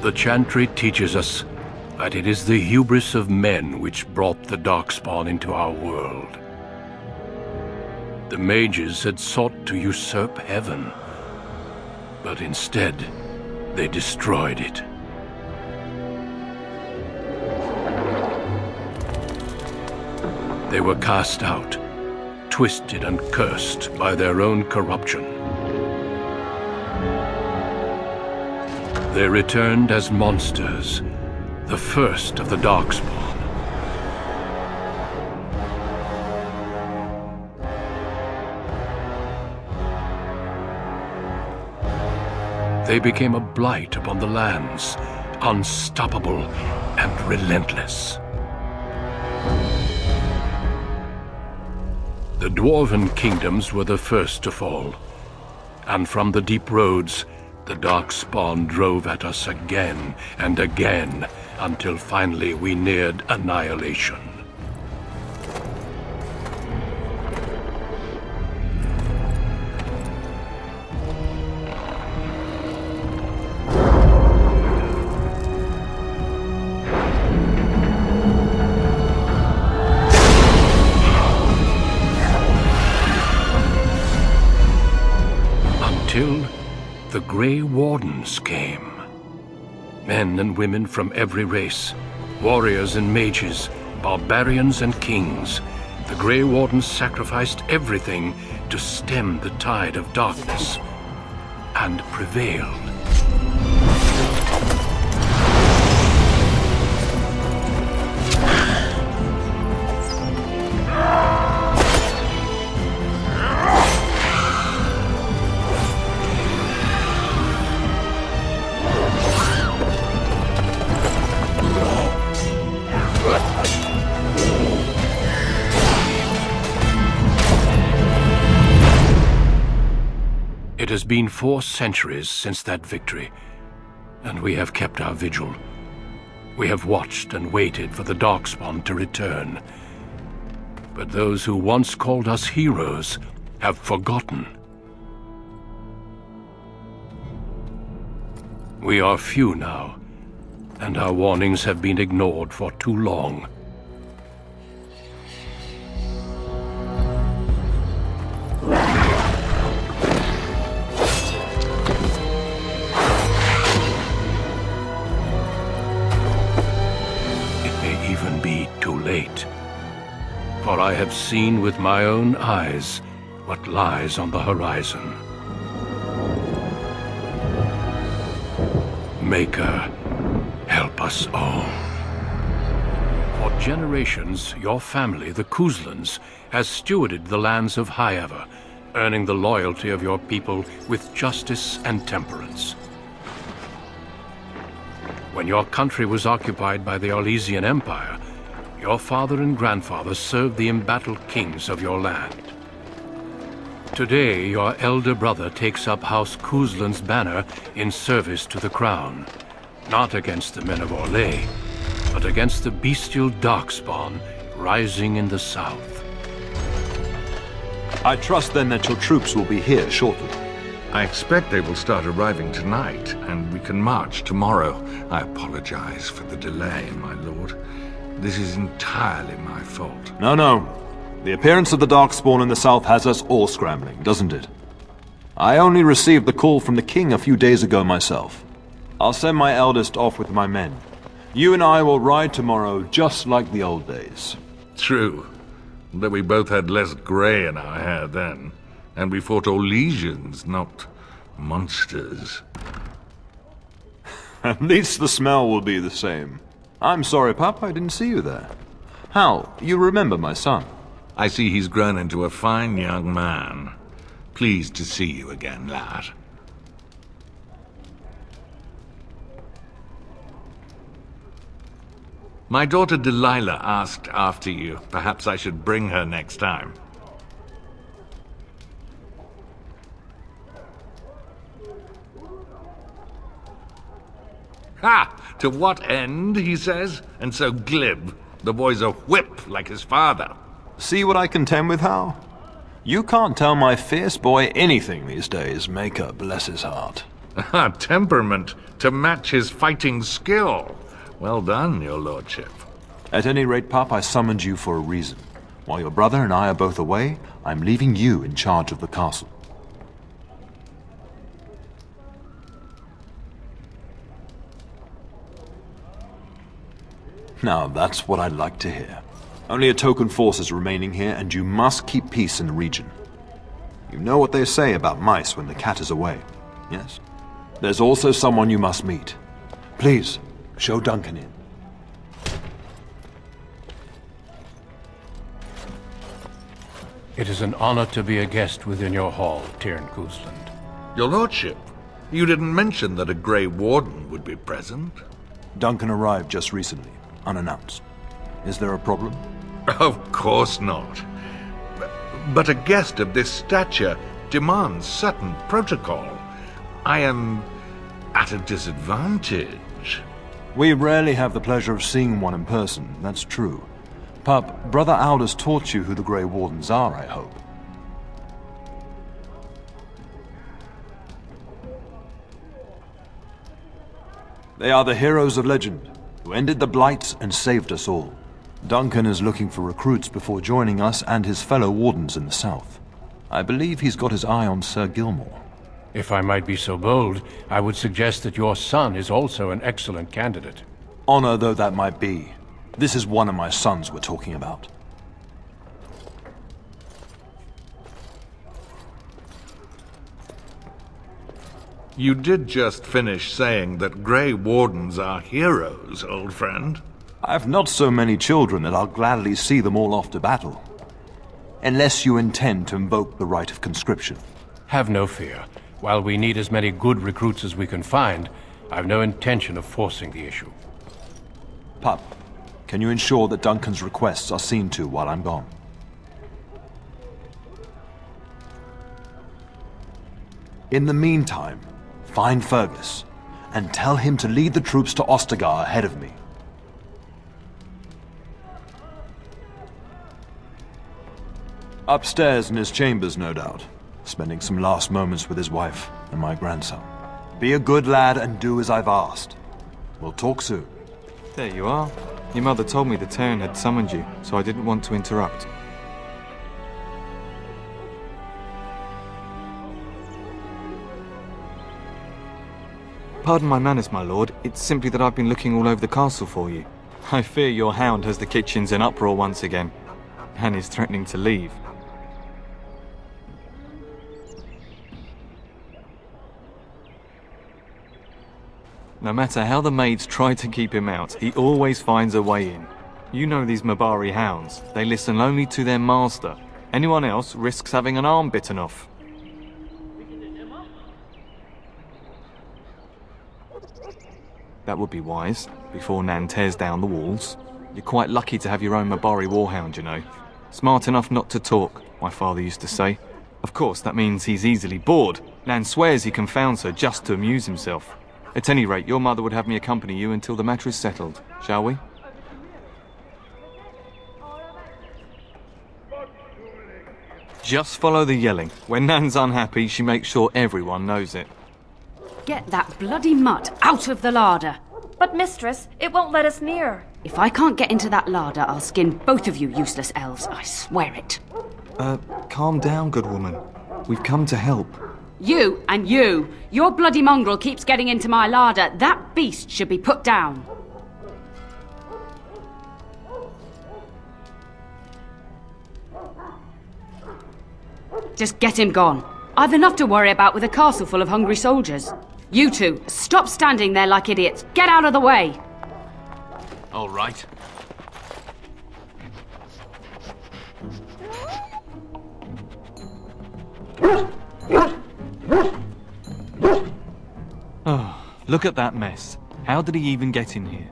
The Chantry teaches us that it is the hubris of men which brought the Darkspawn into our world. The mages had sought to usurp heaven, but instead they destroyed it. They were cast out, twisted and cursed by their own corruption. They returned as monsters, the first of the Darkspawn. They became a blight upon the lands, unstoppable and relentless. The Dwarven kingdoms were the first to fall, and from the deep roads, the Darkspawn drove at us again and again, until finally we neared annihilation. Until the Grey Wardens came. Men and women from every race, warriors and mages, barbarians and kings. The Grey Wardens sacrificed everything to stem the tide of darkness, and prevailed. It has been 4 centuries since that victory, and we have kept our vigil. We have watched and waited for the Darkspawn to return. But those who once called us heroes have forgotten. We are few now, and our warnings have been ignored for too long. Even be too late. For I have seen with my own eyes what lies on the horizon. Maker, help us all. For generations, your family, the Kuzlans, has stewarded the lands of Highever, earning the loyalty of your people with justice and temperance. When your country was occupied by the Orlesian Empire, your father and grandfather served the embattled kings of your land. Today, your elder brother takes up House Kuzlan's banner in service to the crown, not against the men of Orlais, but against the bestial Darkspawn rising in the south. I trust then that your troops will be here shortly. I expect they will start arriving tonight, and we can march tomorrow. I apologize for the delay, my lord. This is entirely my fault. No. The appearance of the Darkspawn in the south has us all scrambling, doesn't it? I only received the call from the king a few days ago myself. I'll send my eldest off with my men. You and I will ride tomorrow just like the old days. True, though we both had less grey in our hair then. And we fought Orlesians, not monsters. At least the smell will be the same. I'm sorry, Papa, I didn't see you there. Hal, you remember my son? I see he's grown into a fine young man. Pleased to see you again, lad. My daughter Delilah asked after you. Perhaps I should bring her next time. Ha! To what end, he says, and so glib. The boy's a whip like his father. See what I contend with, Hal? You can't tell my fierce boy anything these days, Maker bless his heart. A temperament to match his fighting skill. Well done, your lordship. At any rate, Pup, I summoned you for a reason. While your brother and I are both away, I'm leaving you in charge of the castle. Now, that's what I'd like to hear. Only a token force is remaining here, and you must keep peace in the region. You know what they say about mice when the cat is away, yes? There's also someone you must meet. Please, show Duncan in. It is an honor to be a guest within your hall, Tyrn Cousland. Your lordship, you didn't mention that a Grey Warden would be present. Duncan arrived just recently, unannounced. Is there a problem? Of course not. But a guest of this stature demands certain protocol. I am at a disadvantage. We rarely have the pleasure of seeing one in person, that's true. Pup, Brother Aldous taught you who the Grey Wardens are, I hope. They are the heroes of legend, who ended the Blights and saved us all. Duncan is looking for recruits before joining us and his fellow Wardens in the south. I believe he's got his eye on Sir Gilmore. If I might be so bold, I would suggest that your son is also an excellent candidate. Honor though that might be, this is one of my sons we're talking about. You did just finish saying that Grey Wardens are heroes, old friend. I've not so many children that I'll gladly see them all off to battle. Unless you intend to invoke the right of conscription. Have no fear. While we need as many good recruits as we can find, I've no intention of forcing the issue. Pup, can you ensure that Duncan's requests are seen to while I'm gone? In the meantime, find Fergus, and tell him to lead the troops to Ostagar ahead of me. Upstairs in his chambers, no doubt, spending some last moments with his wife and my grandson. Be a good lad and do as I've asked. We'll talk soon. There you are. Your mother told me the Terran had summoned you, so I didn't want to interrupt. Pardon my manners, my lord. It's simply that I've been looking all over the castle for you. I fear your hound has the kitchens in uproar once again, and is threatening to leave. No matter how the maids try to keep him out, he always finds a way in. You know these Mabari hounds. They listen only to their master. Anyone else risks having an arm bitten off. That would be wise, before Nan tears down the walls. You're quite lucky to have your own Mabari warhound, you know. Smart enough not to talk, my father used to say. Of course, that means he's easily bored. Nan swears he confounds her just to amuse himself. At any rate, your mother would have me accompany you until the matter is settled, shall we? Just follow the yelling. When Nan's unhappy, she makes sure everyone knows it. Get that bloody mutt out of the larder. But mistress, it won't let us near. If I can't get into that larder, I'll skin both of you useless elves, I swear it. Calm down, good woman. We've come to help. You and you! Your bloody mongrel keeps getting into my larder. That beast should be put down. Just get him gone. I've enough to worry about with a castle full of hungry soldiers. You two, stop standing there like idiots. Get out of the way! All right. Oh, look at that mess. How did he even get in here?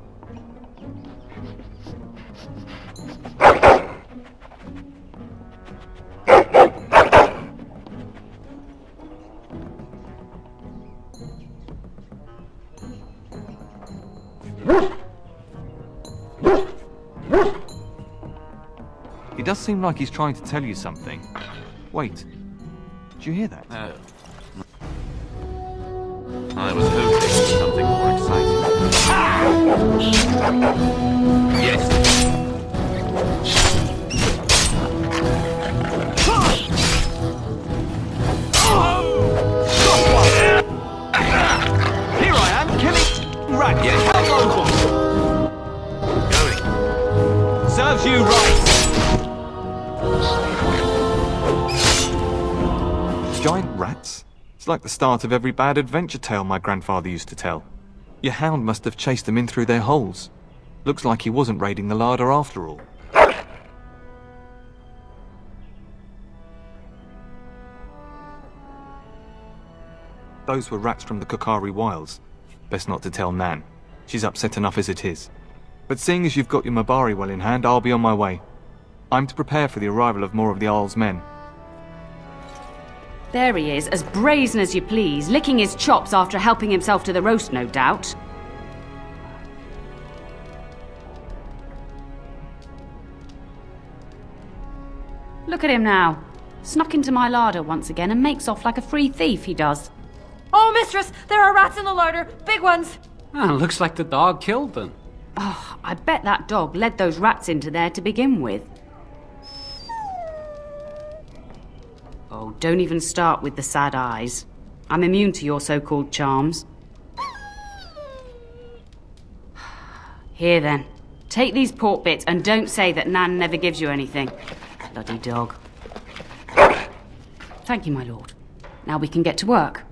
He does seem like he's trying to tell you something. Wait, did you hear that? I was hoping for something more exciting. Yes. Here I am, killing rat. Yes. Hang on, boss. Going. Serves you right. Giant rats? It's like the start of every bad adventure tale my grandfather used to tell. Your hound must have chased them in through their holes. Looks like he wasn't raiding the larder after all. Those were rats from the Kokari Wilds. Best not to tell Nan. She's upset enough as it is. But seeing as you've got your Mabari well in hand, I'll be on my way. I'm to prepare for the arrival of more of the Isle's men. There he is, as brazen as you please, licking his chops after helping himself to the roast, no doubt. Look at him now. Snuck into my larder once again and makes off like a free thief, he does. Oh, mistress, there are rats in the larder. Big ones. Ah, looks like the dog killed them. Oh, I bet that dog led those rats into there to begin with. Oh, don't even start with the sad eyes. I'm immune to your so-called charms. Here then, take these pork bits and don't say that Nan never gives you anything. Bloody dog. Thank you, my lord. Now we can get to work.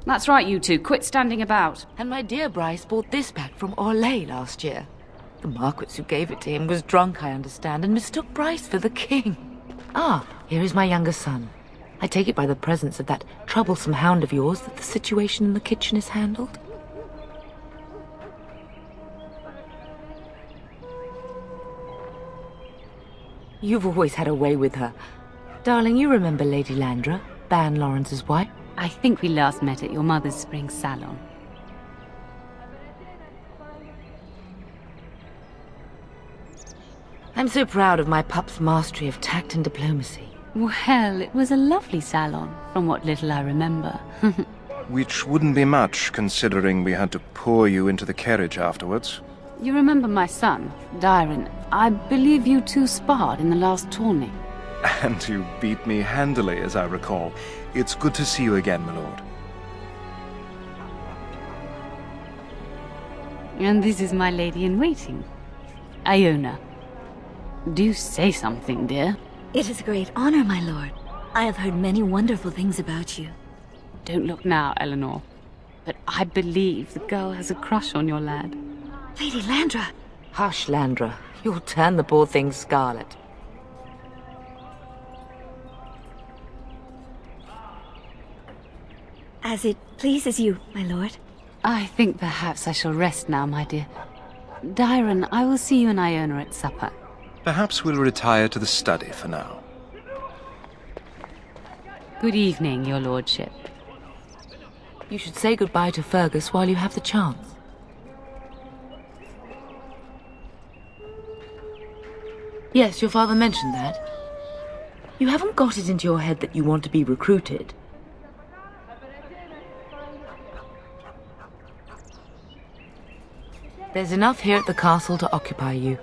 That's right, you two. Quit standing about. And my dear Bryce bought this back from Orlais last year. The Marquis who gave it to him was drunk, I understand, and mistook Bryce for the king. Ah, here is my younger son. I take it by the presence of that troublesome hound of yours that the situation in the kitchen is handled? You've always had a way with her. Darling, you remember Lady Landra, Ban Lawrence's wife? I think we last met at your mother's spring salon. I'm so proud of my pup's mastery of tact and diplomacy. Well, it was a lovely salon, from what little I remember. Which wouldn't be much, considering we had to pour you into the carriage afterwards. You remember my son, Dyron. I believe you two sparred in the last tourney. And you beat me handily, as I recall. It's good to see you again, my lord. And this is my lady-in-waiting, Iona. Do say something, dear. It is a great honor, my lord. I have heard many wonderful things about you. Don't look now, Eleanor. But I believe the girl has a crush on your lad. Lady Landra! Hush, Landra. You'll turn the poor thing scarlet. As it pleases you, my lord. I think perhaps I shall rest now, my dear. Dyron, I will see you and Iona at supper. Perhaps we'll retire to the study for now. Good evening, your lordship. You should say goodbye to Fergus while you have the chance. Yes, your father mentioned that. You haven't got it into your head that you want to be recruited. There's enough here at the castle to occupy you.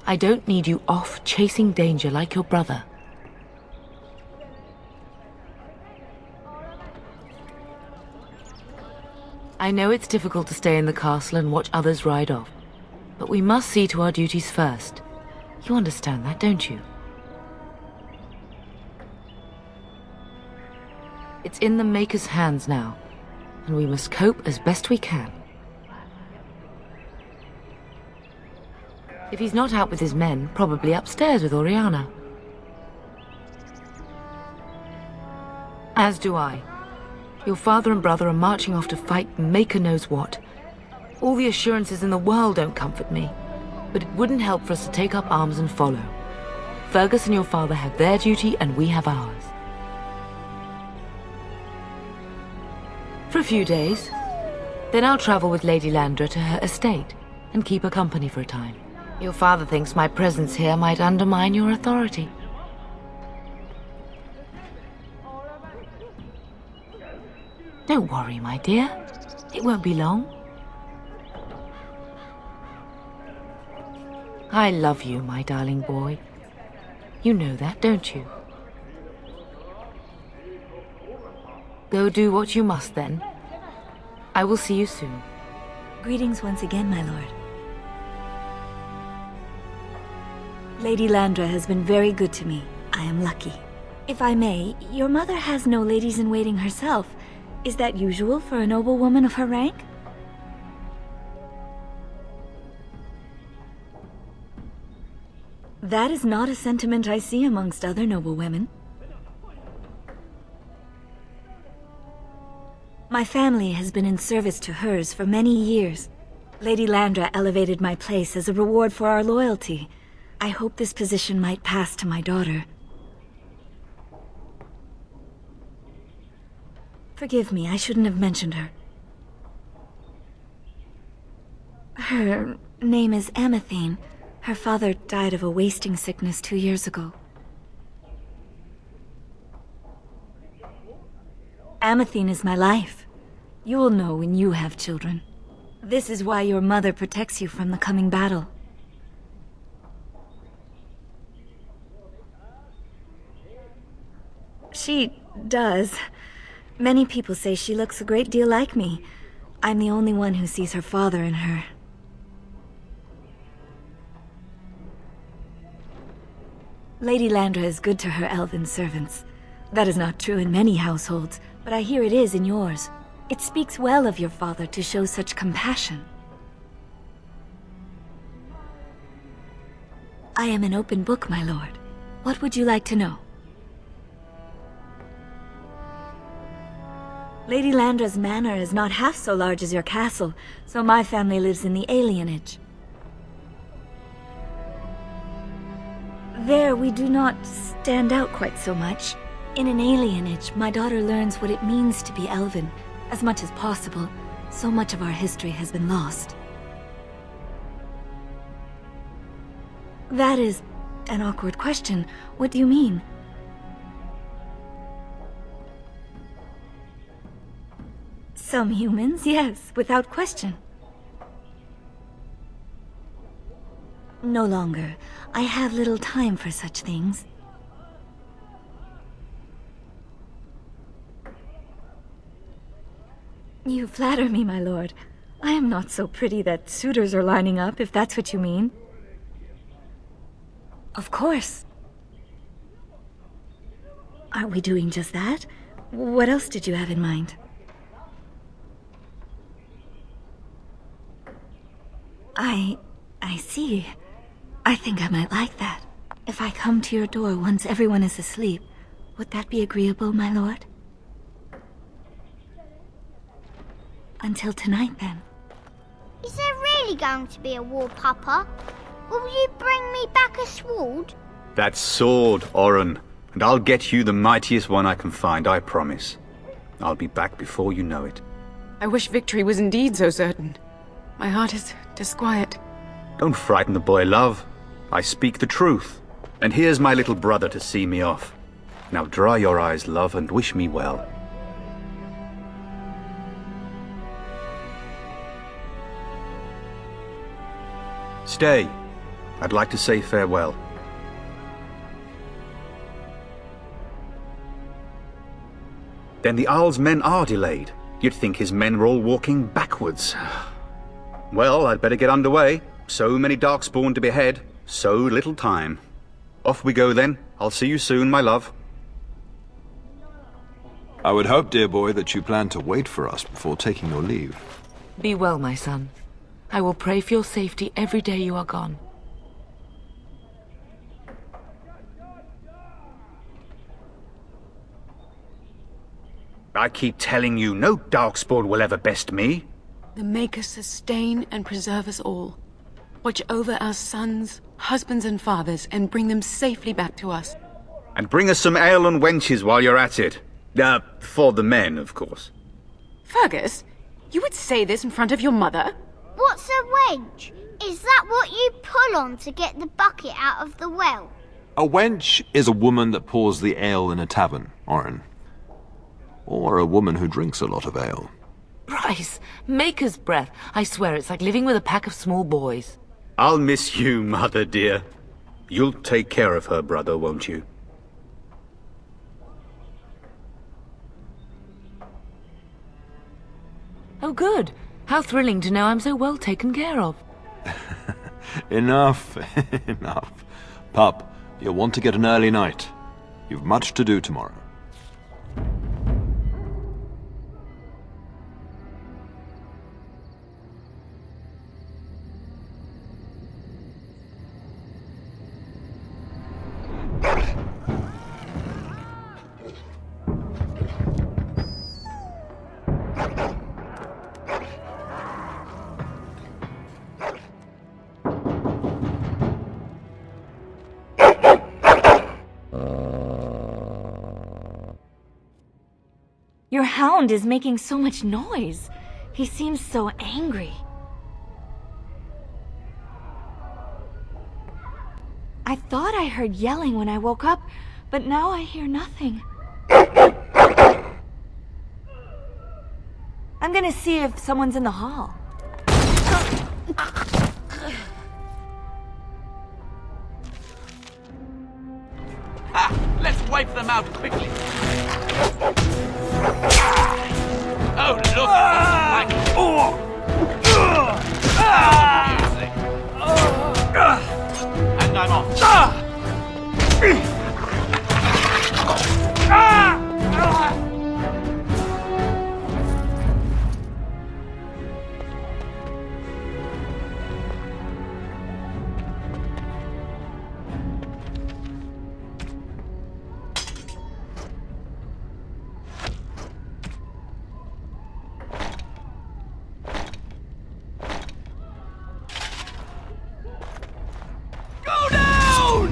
I don't need you off chasing danger like your brother. I know it's difficult to stay in the castle and watch others ride off, but we must see to our duties first. You understand that, don't you? It's in the Maker's hands now, and we must cope as best we can. If he's not out with his men, probably upstairs with Oriana. As do I. Your father and brother are marching off to fight Maker knows what. All the assurances in the world don't comfort me, but it wouldn't help for us to take up arms and follow. Fergus and your father have their duty, and we have ours. For a few days. Then I'll travel with Lady Landra to her estate, and keep her company for a time. Your father thinks my presence here might undermine your authority. Don't worry, my dear. It won't be long. I love you, my darling boy. You know that, don't you? Go do what you must, then. I will see you soon. Greetings once again, my lord. Lady Landra has been very good to me. I am lucky. If I may, your mother has no ladies-in-waiting herself. Is that usual for a noblewoman of her rank? That is not a sentiment I see amongst other noblewomen. My family has been in service to hers for many years. Lady Landra elevated my place as a reward for our loyalty. I hope this position might pass to my daughter. Forgive me, I shouldn't have mentioned her. Her name is Amathine. Her father died of a wasting sickness 2 years ago. Amathine is my life. You will know when you have children. This is why your mother protects you from the coming battle. She does. Many people say she looks a great deal like me. I'm the only one who sees her father in her. Lady Landra is good to her elven servants. That is not true in many households, but I hear it is in yours. It speaks well of your father to show such compassion. I am an open book, my lord. What would you like to know? Lady Landra's manor is not half so large as your castle, so my family lives in the alienage. There, we do not stand out quite so much. In an alienage, my daughter learns what it means to be elven. As much as possible, so much of our history has been lost. That is an awkward question. What do you mean? Some humans, yes, without question. No longer. I have little time for such things. You flatter me, my lord. I am not so pretty that suitors are lining up, if that's what you mean. Of course. Aren't we doing just that? What else did you have in mind? I see. I think I might like that. If I come to your door once everyone is asleep, would that be agreeable, my lord? Until tonight, then. Is there really going to be a war, Papa? Will you bring me back a sword? That sword, Oren. And I'll get you the mightiest one I can find, I promise. I'll be back before you know it. I wish victory was indeed so certain. My heart is disquiet. Don't frighten the boy, love. I speak the truth. And here's my little brother to see me off. Now dry your eyes, love, and wish me well. Stay. I'd like to say farewell. Then the Arl's men are delayed. You'd think his men were all walking backwards. Well, I'd better get underway. So many Darkspawn to behead, so little time. Off we go then. I'll see you soon, my love. I would hope, dear boy, that you plan to wait for us before taking your leave. Be well, my son. I will pray for your safety every day you are gone. I keep telling you, no Darkspawn will ever best me. The Maker sustain and preserve us all. Watch over our sons, husbands and fathers, and bring them safely back to us. And bring us some ale and wenches while you're at it. For the men, of course. Fergus, you would say this in front of your mother? What's a wench? Is that what you pull on to get the bucket out of the well? A wench is a woman that pours the ale in a tavern, Oren. Or a woman who drinks a lot of ale. Bryce, maker's breath. I swear it's like living with a pack of small boys. I'll miss you, Mother dear. You'll take care of her brother, won't you? Oh, good. How thrilling to know I'm so well taken care of. Enough, enough. Pup, you'll want to get an early night. You've much to do tomorrow. Your hound is making so much noise. He seems so angry. I thought I heard yelling when I woke up, but now I hear nothing. I'm gonna see if someone's in the hall. Let's wipe them out quickly. Oh, look! And I'm off.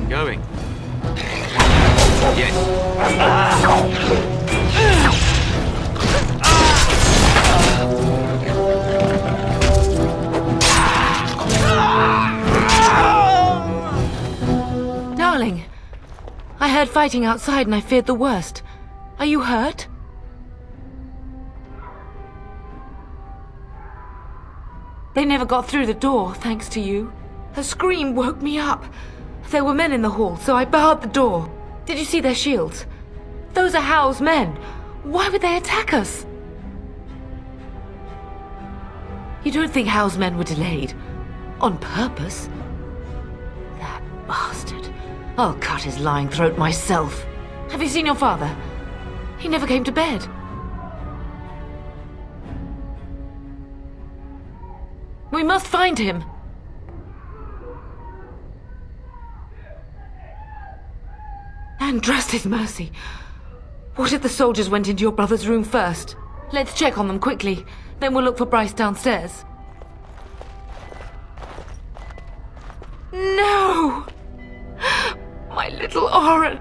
Going. Yes. Darling, I heard fighting outside and I feared the worst. Are you hurt? They never got through the door, thanks to you. Her scream woke me up. There were men in the hall, so I barred the door. Did you see their shields? Those are Hal's men. Why would they attack us? You don't think Hal's men were delayed? On purpose? That bastard. I'll cut his lying throat myself. Have you seen your father? He never came to bed. We must find him. And trust his mercy. What if the soldiers went into your brother's room first? Let's check on them quickly. Then we'll look for Bryce downstairs. No! My little Oren!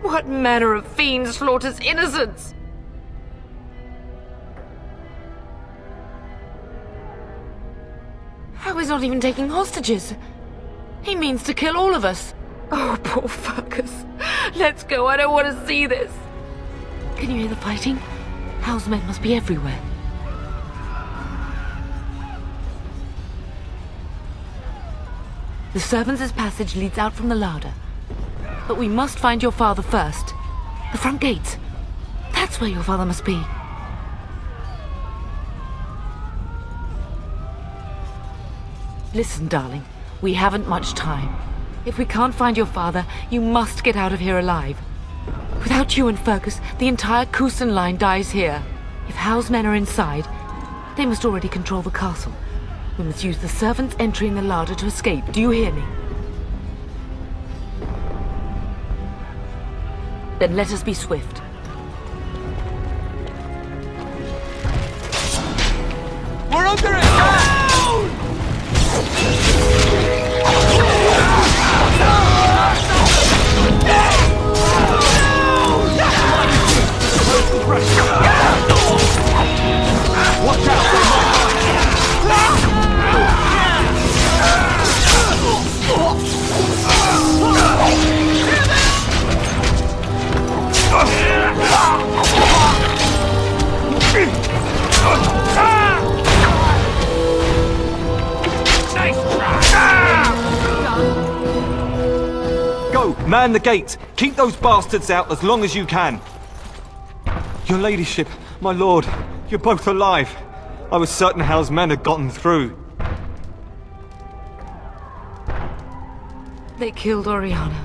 What manner of fiend slaughters innocents? How is not even taking hostages? He means to kill all of us. Oh, poor Fergus. Let's go, I don't want to see this. Can you hear the fighting? Hal's men must be everywhere. The servants' passage leads out from the larder. But we must find your father first. The front gate. That's where your father must be. Listen, darling. We haven't much time. If we can't find your father, you must get out of here alive. Without you and Fergus, the entire Kusen line dies here. If Hal's men are inside, they must already control the castle. We must use the servants entering the larder to escape. Do you hear me? Then let us be swift. We're under attack! Watch out! Man the gates! Keep those bastards out as long as you can! Your ladyship, my lord, you're both alive. I was certain Hal's men had gotten through. They killed Oriana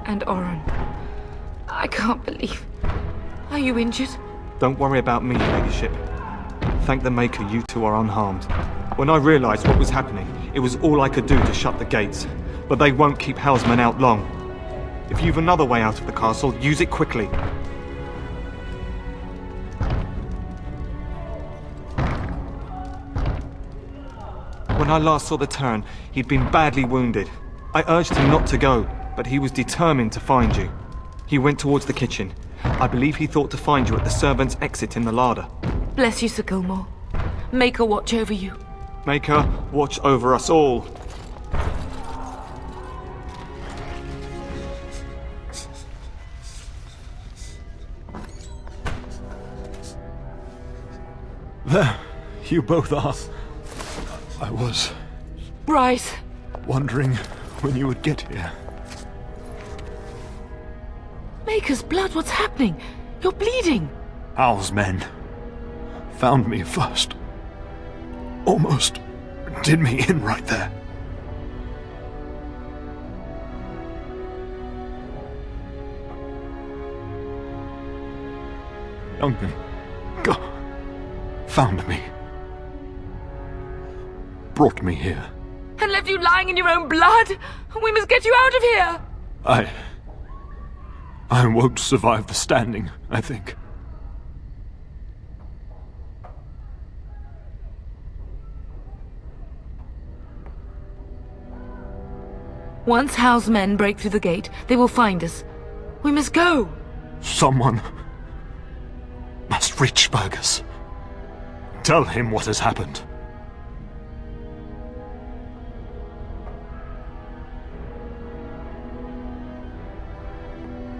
and Oren. I can't believe... Are you injured? Don't worry about me, ladyship. Thank the Maker you two are unharmed. When I realized what was happening, it was all I could do to shut the gates. But they won't keep Hal's men out long. If you've another way out of the castle, use it quickly. When I last saw the Turn, he'd been badly wounded. I urged him not to go, but he was determined to find you. He went towards the kitchen. I believe he thought to find you at the servants' exit in the larder. Bless you, Sir Gilmore. Maker watch over you. Maker watch over us all. There, you both are. I was Bryce! wondering when you would get here. Maker's blood, what's happening? You're bleeding! Hal's men found me first. Almost did me in right there. Duncan, go. Found me. Brought me here. And left you lying in your own blood? We must get you out of here! I won't survive the standing, I think. Once Hal's men break through the gate, they will find us. We must go! Someone must reach Fergus. Tell him what has happened.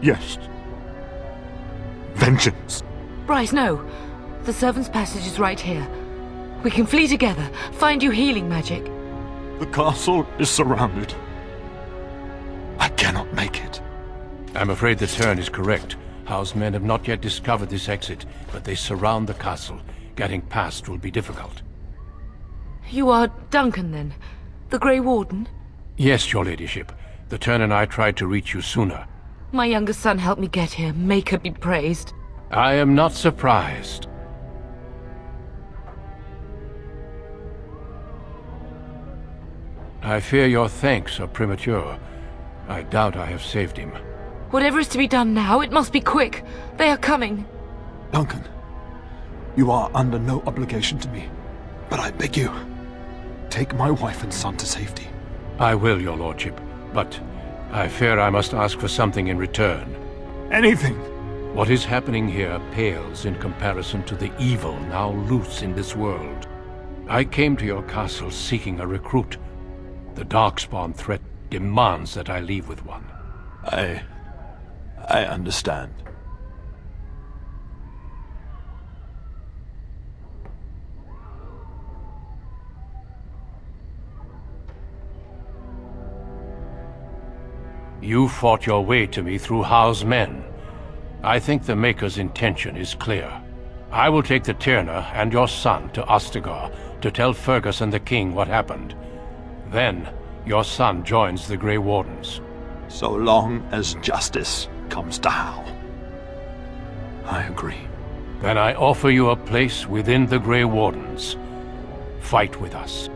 Yes. Vengeance. Bryce, no. The servants' passage is right here. We can flee together, find you healing magic. The castle is surrounded. I cannot make it. I'm afraid the Turn is correct. Howe's men have not yet discovered this exit, but they surround the castle. Getting past will be difficult. You are Duncan, then? The Grey Warden? Yes, your ladyship. The Turn and I tried to reach you sooner. My younger son helped me get here. Maker be praised. I am not surprised. I fear your thanks are premature. I doubt I have saved him. Whatever is to be done now, it must be quick. They are coming. Duncan, you are under no obligation to me, but I beg you, take my wife and son to safety. I will, your lordship, but I fear I must ask for something in return. Anything! What is happening here pales in comparison to the evil now loose in this world. I came to your castle seeking a recruit. The Darkspawn threat demands that I leave with one. I understand. You fought your way to me through Howe's men. I think the Maker's intention is clear. I will take the Tyrna and your son to Ostagar to tell Fergus and the King what happened. Then, your son joins the Grey Wardens. So long as justice comes to Howe. I agree. Then I offer you a place within the Grey Wardens. Fight with us.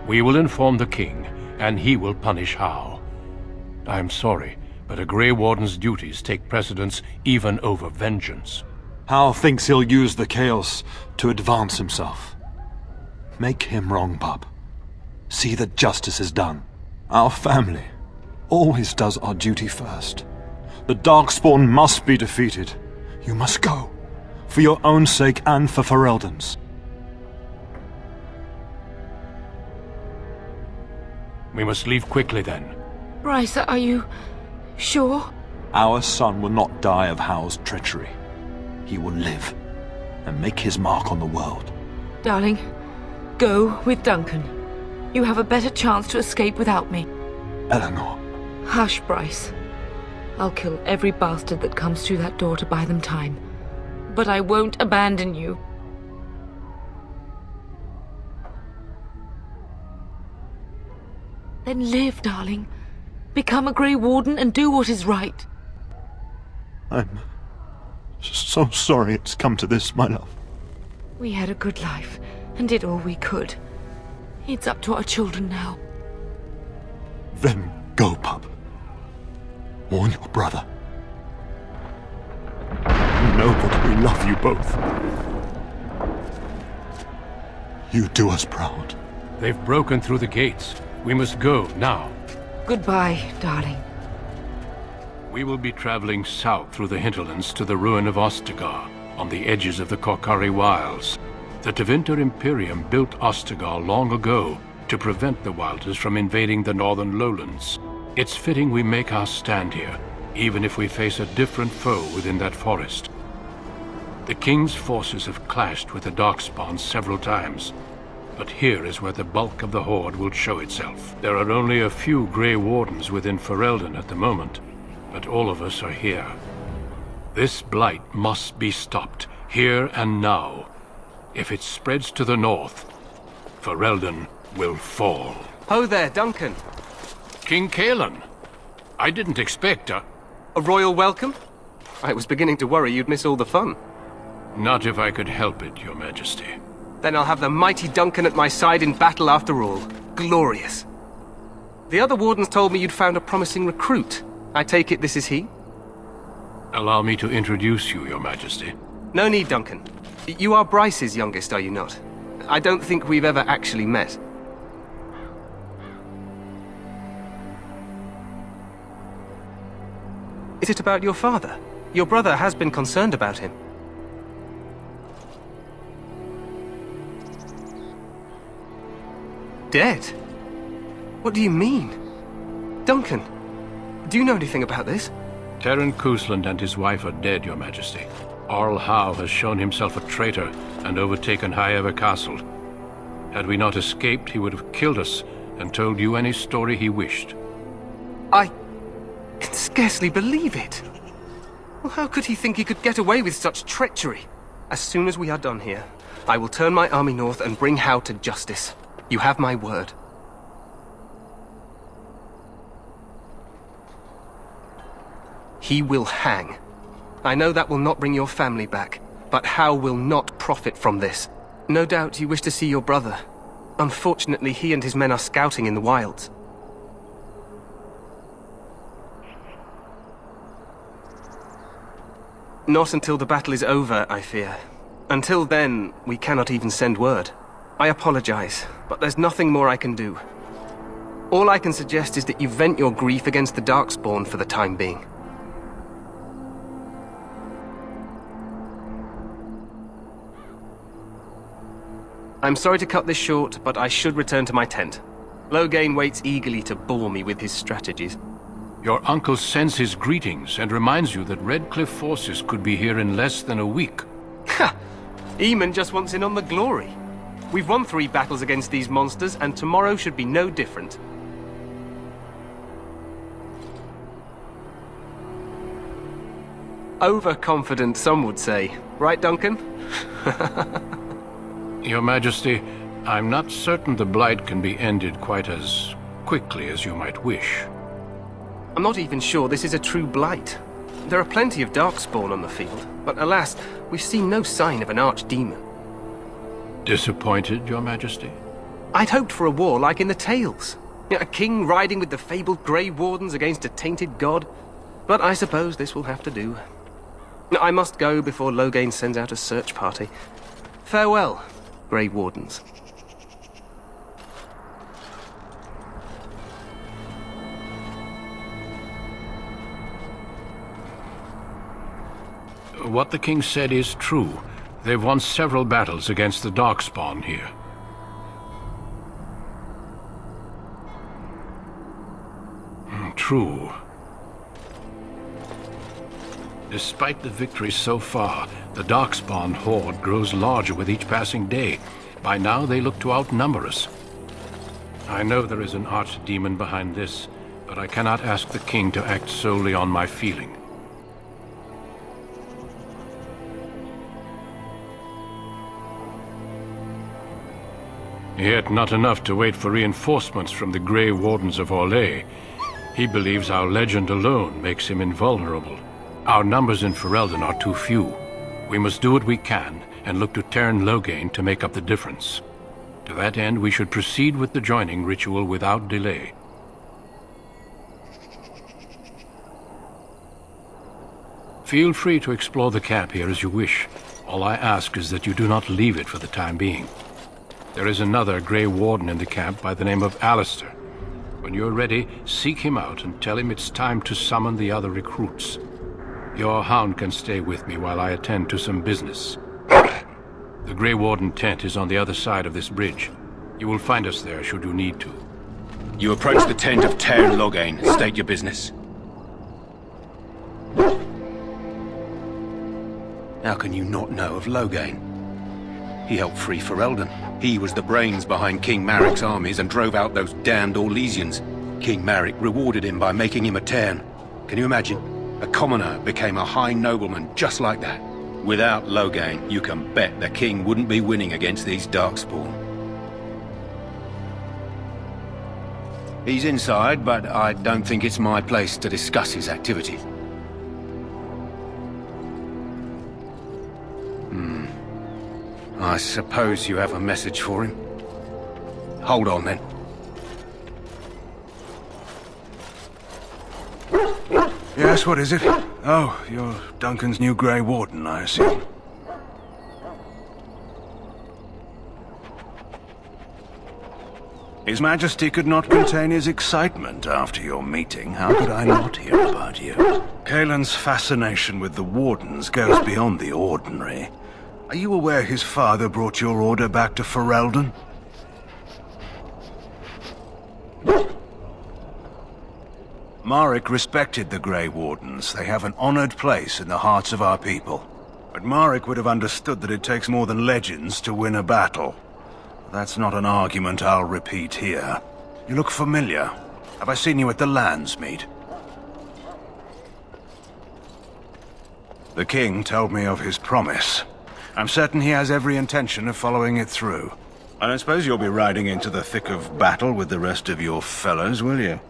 We will inform the King, and he will punish Howe. I am sorry, but a Grey Warden's duties take precedence even over vengeance. Howe thinks he'll use the chaos to advance himself. Make him wrong, bub. See that justice is done. Our family always does our duty first. The Darkspawn must be defeated. You must go. For your own sake and for Ferelden's. We must leave quickly then. Bryce, are you sure? Our son will not die of Howe's treachery. He will live and make his mark on the world. Darling, go with Duncan. You have a better chance to escape without me. Eleanor. Hush, Bryce. I'll kill every bastard that comes through that door to buy them time. But I won't abandon you. Then live, darling. Become a Grey Warden and do what is right. I'm so sorry it's come to this, my love. We had a good life and did all we could. It's up to our children now. Then go, pup. Warn your brother. Know that we love you both. You do us proud. They've broken through the gates. We must go now. Goodbye, darling. We will be traveling south through the hinterlands to the ruin of Ostagar, on the edges of the Korkari Wilds. The Tevinter Imperium built Ostagar long ago to prevent the Wilders from invading the northern lowlands. It's fitting we make our stand here, even if we face a different foe within that forest. The King's forces have clashed with the Darkspawn several times, but here is where the bulk of the Horde will show itself. There are only a few Grey Wardens within Ferelden at the moment, but all of us are here. This blight must be stopped, here and now. If it spreads to the north, Ferelden will fall. Ho there, Duncan. King Kaelan. I didn't expect a royal welcome? I was beginning to worry you'd miss all the fun. Not if I could help it, Your Majesty. Then I'll have the mighty Duncan at my side in battle after all. Glorious. The other wardens told me you'd found a promising recruit. I take it this is he? Allow me to introduce you, Your Majesty. No need, Duncan. You are Bryce's youngest, are you not? I don't think we've ever actually met. Is it about your father? Your brother has been concerned about him. Dead? What do you mean? Duncan, do you know anything about this? Terran Cousland and his wife are dead, Your Majesty. Arl Howe has shown himself a traitor and overtaken High Ever Castle. Had we not escaped, he would have killed us and told you any story he wished. I can scarcely believe it. Well, how could he think he could get away with such treachery? As soon as we are done here, I will turn my army north and bring Howe to justice. You have my word. He will hang. I know that will not bring your family back, but Howe will not profit from this. No doubt you wish to see your brother. Unfortunately, he and his men are scouting in the wilds. Not until the battle is over, I fear. Until then, we cannot even send word. I apologize, but there's nothing more I can do. All I can suggest is that you vent your grief against the Darkspawn for the time being. I'm sorry to cut this short, but I should return to my tent. Loghain waits eagerly to bore me with his strategies. Your uncle sends his greetings and reminds you that Redcliffe forces could be here in less than a week. Ha! Eamon just wants in on the glory. We've won 3 battles against these monsters, and tomorrow should be no different. Overconfident, some would say. Right, Duncan? Your Majesty, I'm not certain the Blight can be ended quite as quickly as you might wish. I'm not even sure this is a true blight. There are plenty of Darkspawn on the field, but alas, we've seen no sign of an archdemon. Disappointed, Your Majesty? I'd hoped for a war like in the tales. A king riding with the fabled Grey Wardens against a tainted god. But I suppose this will have to do. I must go before Loghain sends out a search party. Farewell, Grey Wardens. What the king said is true. They've won several battles against the Darkspawn here. True. Despite the victories so far, the Darkspawn horde grows larger with each passing day. By now, they look to outnumber us. I know there is an archdemon behind this, but I cannot ask the king to act solely on my feeling. Yet not enough to wait for reinforcements from the Grey Wardens of Orlais. He believes our legend alone makes him invulnerable. Our numbers in Ferelden are too few. We must do what we can and look to Teyrn Loghain to make up the difference. To that end, we should proceed with the joining ritual without delay. Feel free to explore the camp here as you wish. All I ask is that you do not leave it for the time being. There is another Grey Warden in the camp by the name of Alistair. When you're ready, seek him out and tell him it's time to summon the other recruits. Your hound can stay with me while I attend to some business. The Grey Warden tent is on the other side of this bridge. You will find us there should you need to. You approach the tent of Teyrn Loghain. State your business. How can you not know of Loghain? He helped free Ferelden. He was the brains behind King Maric's armies and drove out those damned Orlesians. King Maric rewarded him by making him a Teyrn. Can you imagine? A commoner became a high nobleman just like that. Without Loghain, you can bet the king wouldn't be winning against these Darkspawn. He's inside, but I don't think it's my place to discuss his activities. I suppose you have a message for him? Hold on, then. Yes, what is it? Oh, you're Duncan's new Grey Warden, I assume. His Majesty could not contain his excitement after your meeting. How could I not hear about you? Caelan's fascination with the Wardens goes beyond the ordinary. Are you aware his father brought your order back to Ferelden? Maric respected the Grey Wardens. They have an honored place in the hearts of our people. But Maric would have understood that it takes more than legends to win a battle. That's not an argument I'll repeat here. You look familiar. Have I seen you at the Landsmeet? The king told me of his promise. I'm certain he has every intention of following it through. I don't suppose you'll be riding into the thick of battle with the rest of your fellows, will you?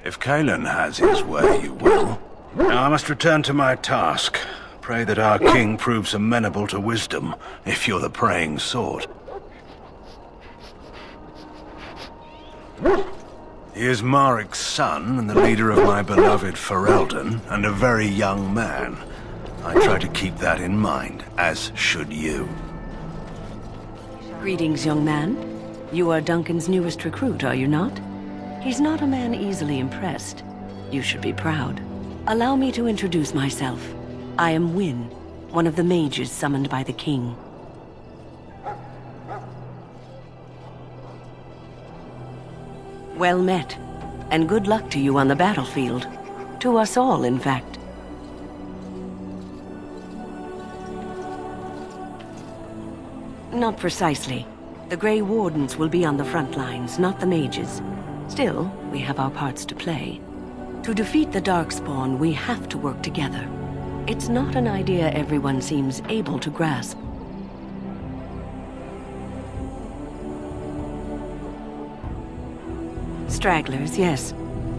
If Caelan has his way, you will. Now I must return to my task. Pray that our king proves amenable to wisdom, if you're the praying sort. He is Maric's son, and the leader of my beloved Ferelden, and a very young man. I try to keep that in mind, as should you. Greetings, young man. You are Duncan's newest recruit, are you not? He's not a man easily impressed. You should be proud. Allow me to introduce myself. I am Wyn, one of the mages summoned by the king. Well met, and good luck to you on the battlefield. To us all, in fact. Not precisely. The Grey Wardens will be on the front lines, not the mages. Still, we have our parts to play. To defeat the Darkspawn, we have to work together. It's not an idea everyone seems able to grasp. Stragglers, yes.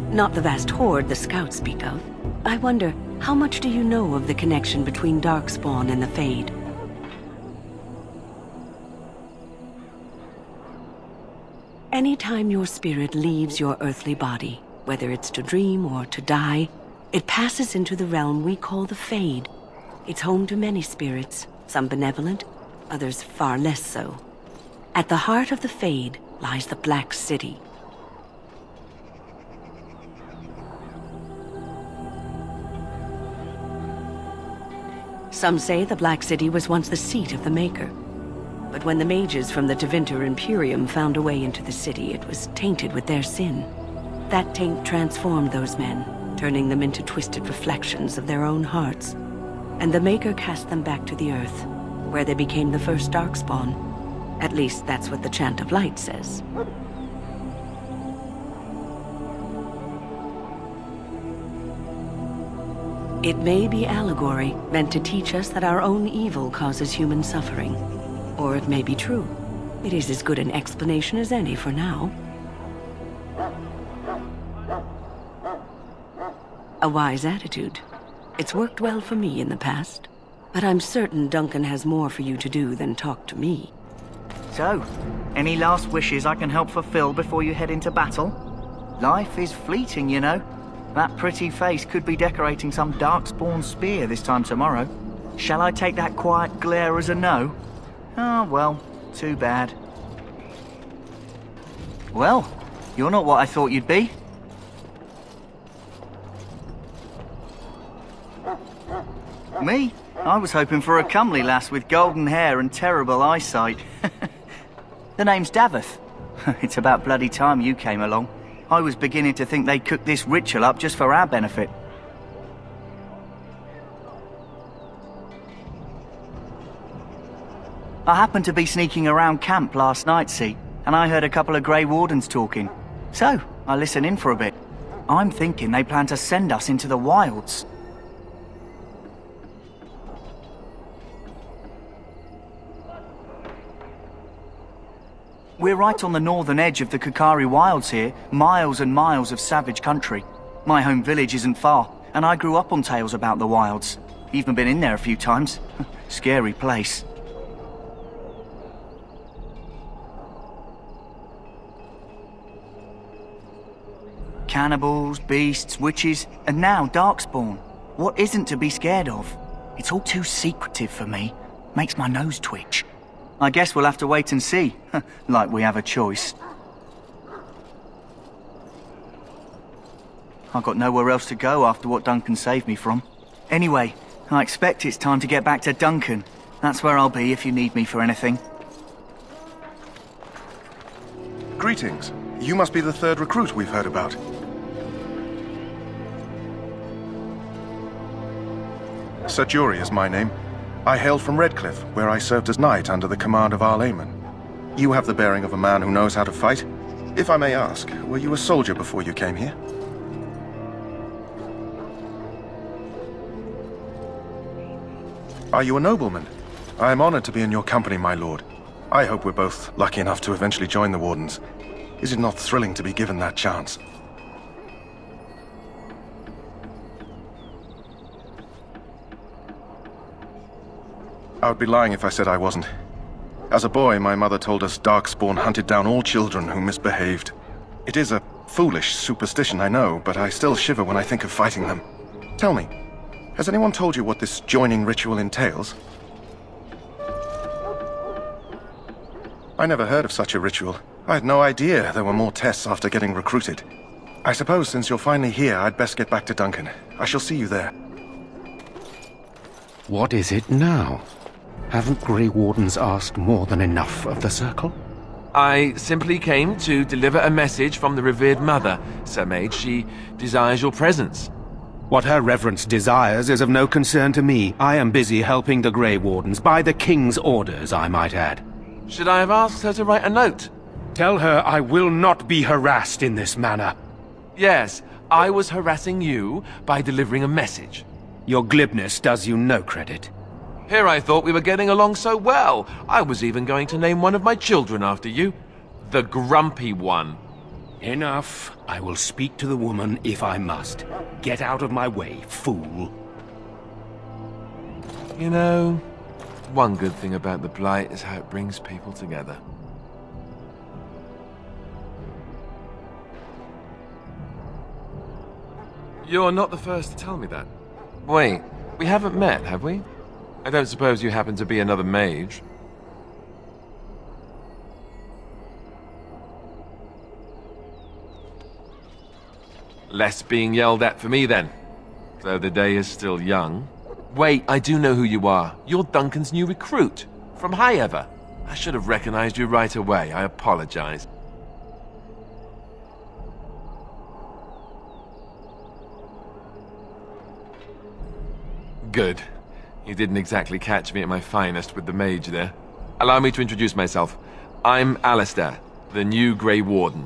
Not the vast horde the scouts speak of. I wonder, how much do you know of the connection between Darkspawn and the Fade? Anytime your spirit leaves your earthly body, whether it's to dream or to die, it passes into the realm we call the Fade. It's home to many spirits, some benevolent, others far less so. At the heart of the Fade lies the Black City. Some say the Black City was once the seat of the Maker. But when the mages from the Tevinter Imperium found a way into the city, it was tainted with their sin. That taint transformed those men, turning them into twisted reflections of their own hearts. And the Maker cast them back to the Earth, where they became the first Darkspawn. At least that's what the Chant of Light says. It may be allegory, meant to teach us that our own evil causes human suffering. Or it may be true. It is as good an explanation as any for now. A wise attitude. It's worked well for me in the past. But I'm certain Duncan has more for you to do than talk to me. So, any last wishes I can help fulfill before you head into battle? Life is fleeting, you know. That pretty face could be decorating some darkspawn spear this time tomorrow. Shall I take that quiet glare as a no? Oh, well, too bad. Well, you're not what I thought you'd be. Me? I was hoping for a comely lass with golden hair and terrible eyesight. The name's Daveth. It's about bloody time you came along. I was beginning to think they cooked this ritual up just for our benefit. I happened to be sneaking around camp last night, see, and I heard a couple of Grey Wardens talking. So, I listened in for a bit. I'm thinking they plan to send us into the wilds. We're right on the northern edge of the Kukari Wilds here, miles and miles of savage country. My home village isn't far, and I grew up on tales about the wilds. Even been in there a few times. Scary place. Cannibals, beasts, witches, and now Darkspawn. What isn't to be scared of? It's all too secretive for me. Makes my nose twitch. I guess we'll have to wait and see, like we have a choice. I've got nowhere else to go after what Duncan saved me from. Anyway, I expect it's time to get back to Duncan. That's where I'll be if you need me for anything. Greetings. You must be the third recruit we've heard about. Sir Jury is my name. I hail from Redcliffe, where I served as knight under the command of Arl Eamon. You have the bearing of a man who knows how to fight. If I may ask, were you a soldier before you came here? Are you a nobleman? I am honored to be in your company, my lord. I hope we're both lucky enough to eventually join the Wardens. Is it not thrilling to be given that chance? I would be lying if I said I wasn't. As a boy, my mother told us Darkspawn hunted down all children who misbehaved. It is a foolish superstition, I know, but I still shiver when I think of fighting them. Tell me, has anyone told you what this joining ritual entails? I never heard of such a ritual. I had no idea there were more tests after getting recruited. I suppose since you're finally here, I'd best get back to Duncan. I shall see you there. What is it now? Haven't Grey Wardens asked more than enough of the Circle? I simply came to deliver a message from the revered mother, Sir Mage. She desires your presence. What her reverence desires is of no concern to me. I am busy helping the Grey Wardens, by the King's orders, I might add. Should I have asked her to write a note? Tell her I will not be harassed in this manner. Yes, I was harassing you by delivering a message. Your glibness does you no credit. Here I thought we were getting along so well. I was even going to name one of my children after you. The Grumpy One. Enough. I will speak to the woman if I must. Get out of my way, fool. You know, one good thing about the Blight is how it brings people together. You're not the first to tell me that. Wait, we haven't met, have we? I don't suppose you happen to be another mage. Less being yelled at for me, then. Though the day is still young. Wait, I do know who you are. You're Duncan's new recruit. From High Ever. I should have recognized you right away. I apologize. Good. You didn't exactly catch me at my finest with the mage there. Allow me to introduce myself. I'm Alistair, the new Grey Warden,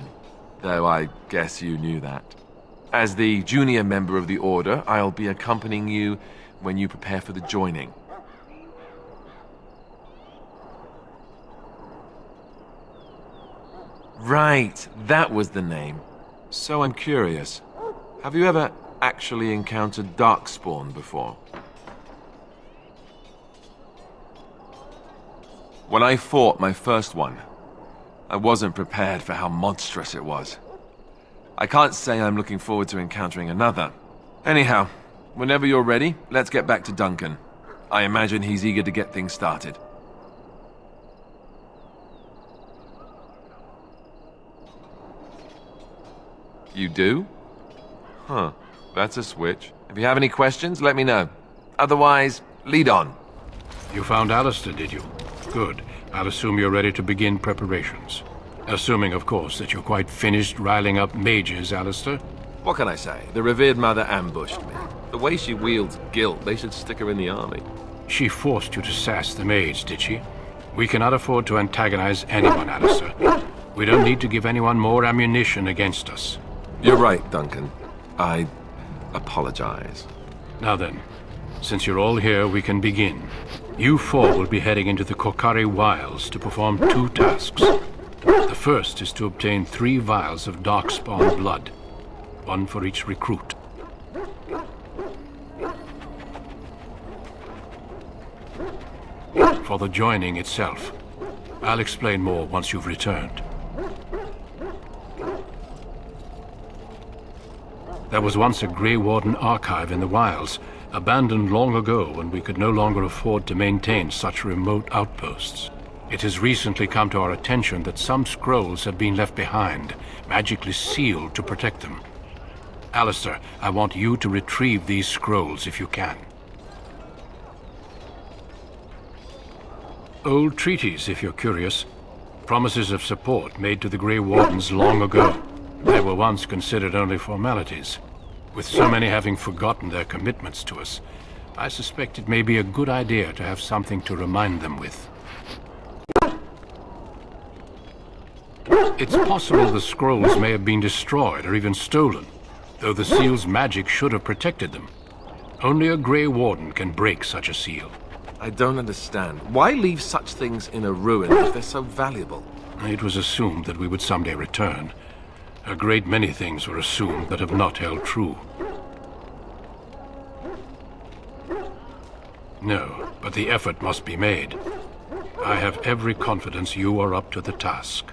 though I guess you knew that. As the junior member of the Order, I'll be accompanying you when you prepare for the joining. Right, that was the name. So I'm curious. Have you ever actually encountered Darkspawn before? When I fought my first one, I wasn't prepared for how monstrous it was. I can't say I'm looking forward to encountering another. Anyhow, whenever you're ready, let's get back to Duncan. I imagine he's eager to get things started. You do? Huh. That's a switch. If you have any questions, let me know. Otherwise, lead on. You found Alistair, did you? Good. I'll assume you're ready to begin preparations. Assuming, of course, that you're quite finished riling up mages, Alistair. What can I say? The revered mother ambushed me. The way she wields guilt, they should stick her in the army. She forced you to sass the maids, did she? We cannot afford to antagonize anyone, Alistair. We don't need to give anyone more ammunition against us. You're right, Duncan. I apologize. Now then, since you're all here, we can begin. You four will be heading into the Korcari Wilds to perform 2 tasks. The first is to obtain 3 vials of Darkspawn blood, 1 for each recruit. For the joining itself, I'll explain more once you've returned. There was once a Grey Warden archive in the wilds, abandoned long ago when we could no longer afford to maintain such remote outposts. It has recently come to our attention that some scrolls have been left behind, magically sealed to protect them. Alistair, I want you to retrieve these scrolls if you can. Old treaties, if you're curious. Promises of support made to the Grey Wardens long ago. They were once considered only formalities. With so many having forgotten their commitments to us, I suspect it may be a good idea to have something to remind them with. It's possible the scrolls may have been destroyed or even stolen, though the seal's magic should have protected them. Only a Grey Warden can break such a seal. I don't understand. Why leave such things in a ruin if they're so valuable? It was assumed that we would someday return. A great many things were assumed that have not held true. No, but the effort must be made. I have every confidence you are up to the task.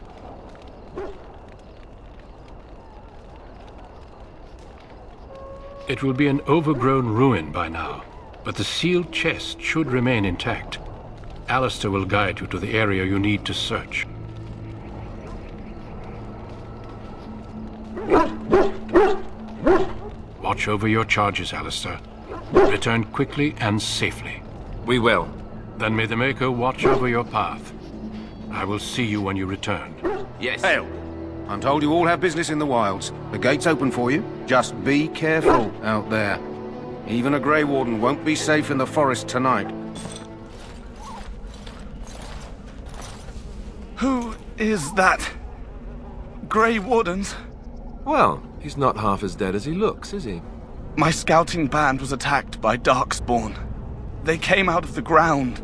It will be an overgrown ruin by now, but the sealed chest should remain intact. Alistair will guide you to the area you need to search. Watch over your charges, Alistair. Return quickly and safely. We will. Then may the Maker watch over your path. I will see you when you return. Yes. Hell, I'm told you all have business in the wilds. The gate's open for you. Just be careful out there. Even a Grey Warden won't be safe in the forest tonight. Who is that? Grey Wardens? Well, he's not half as dead as he looks, is he? My scouting band was attacked by Darkspawn. They came out of the ground.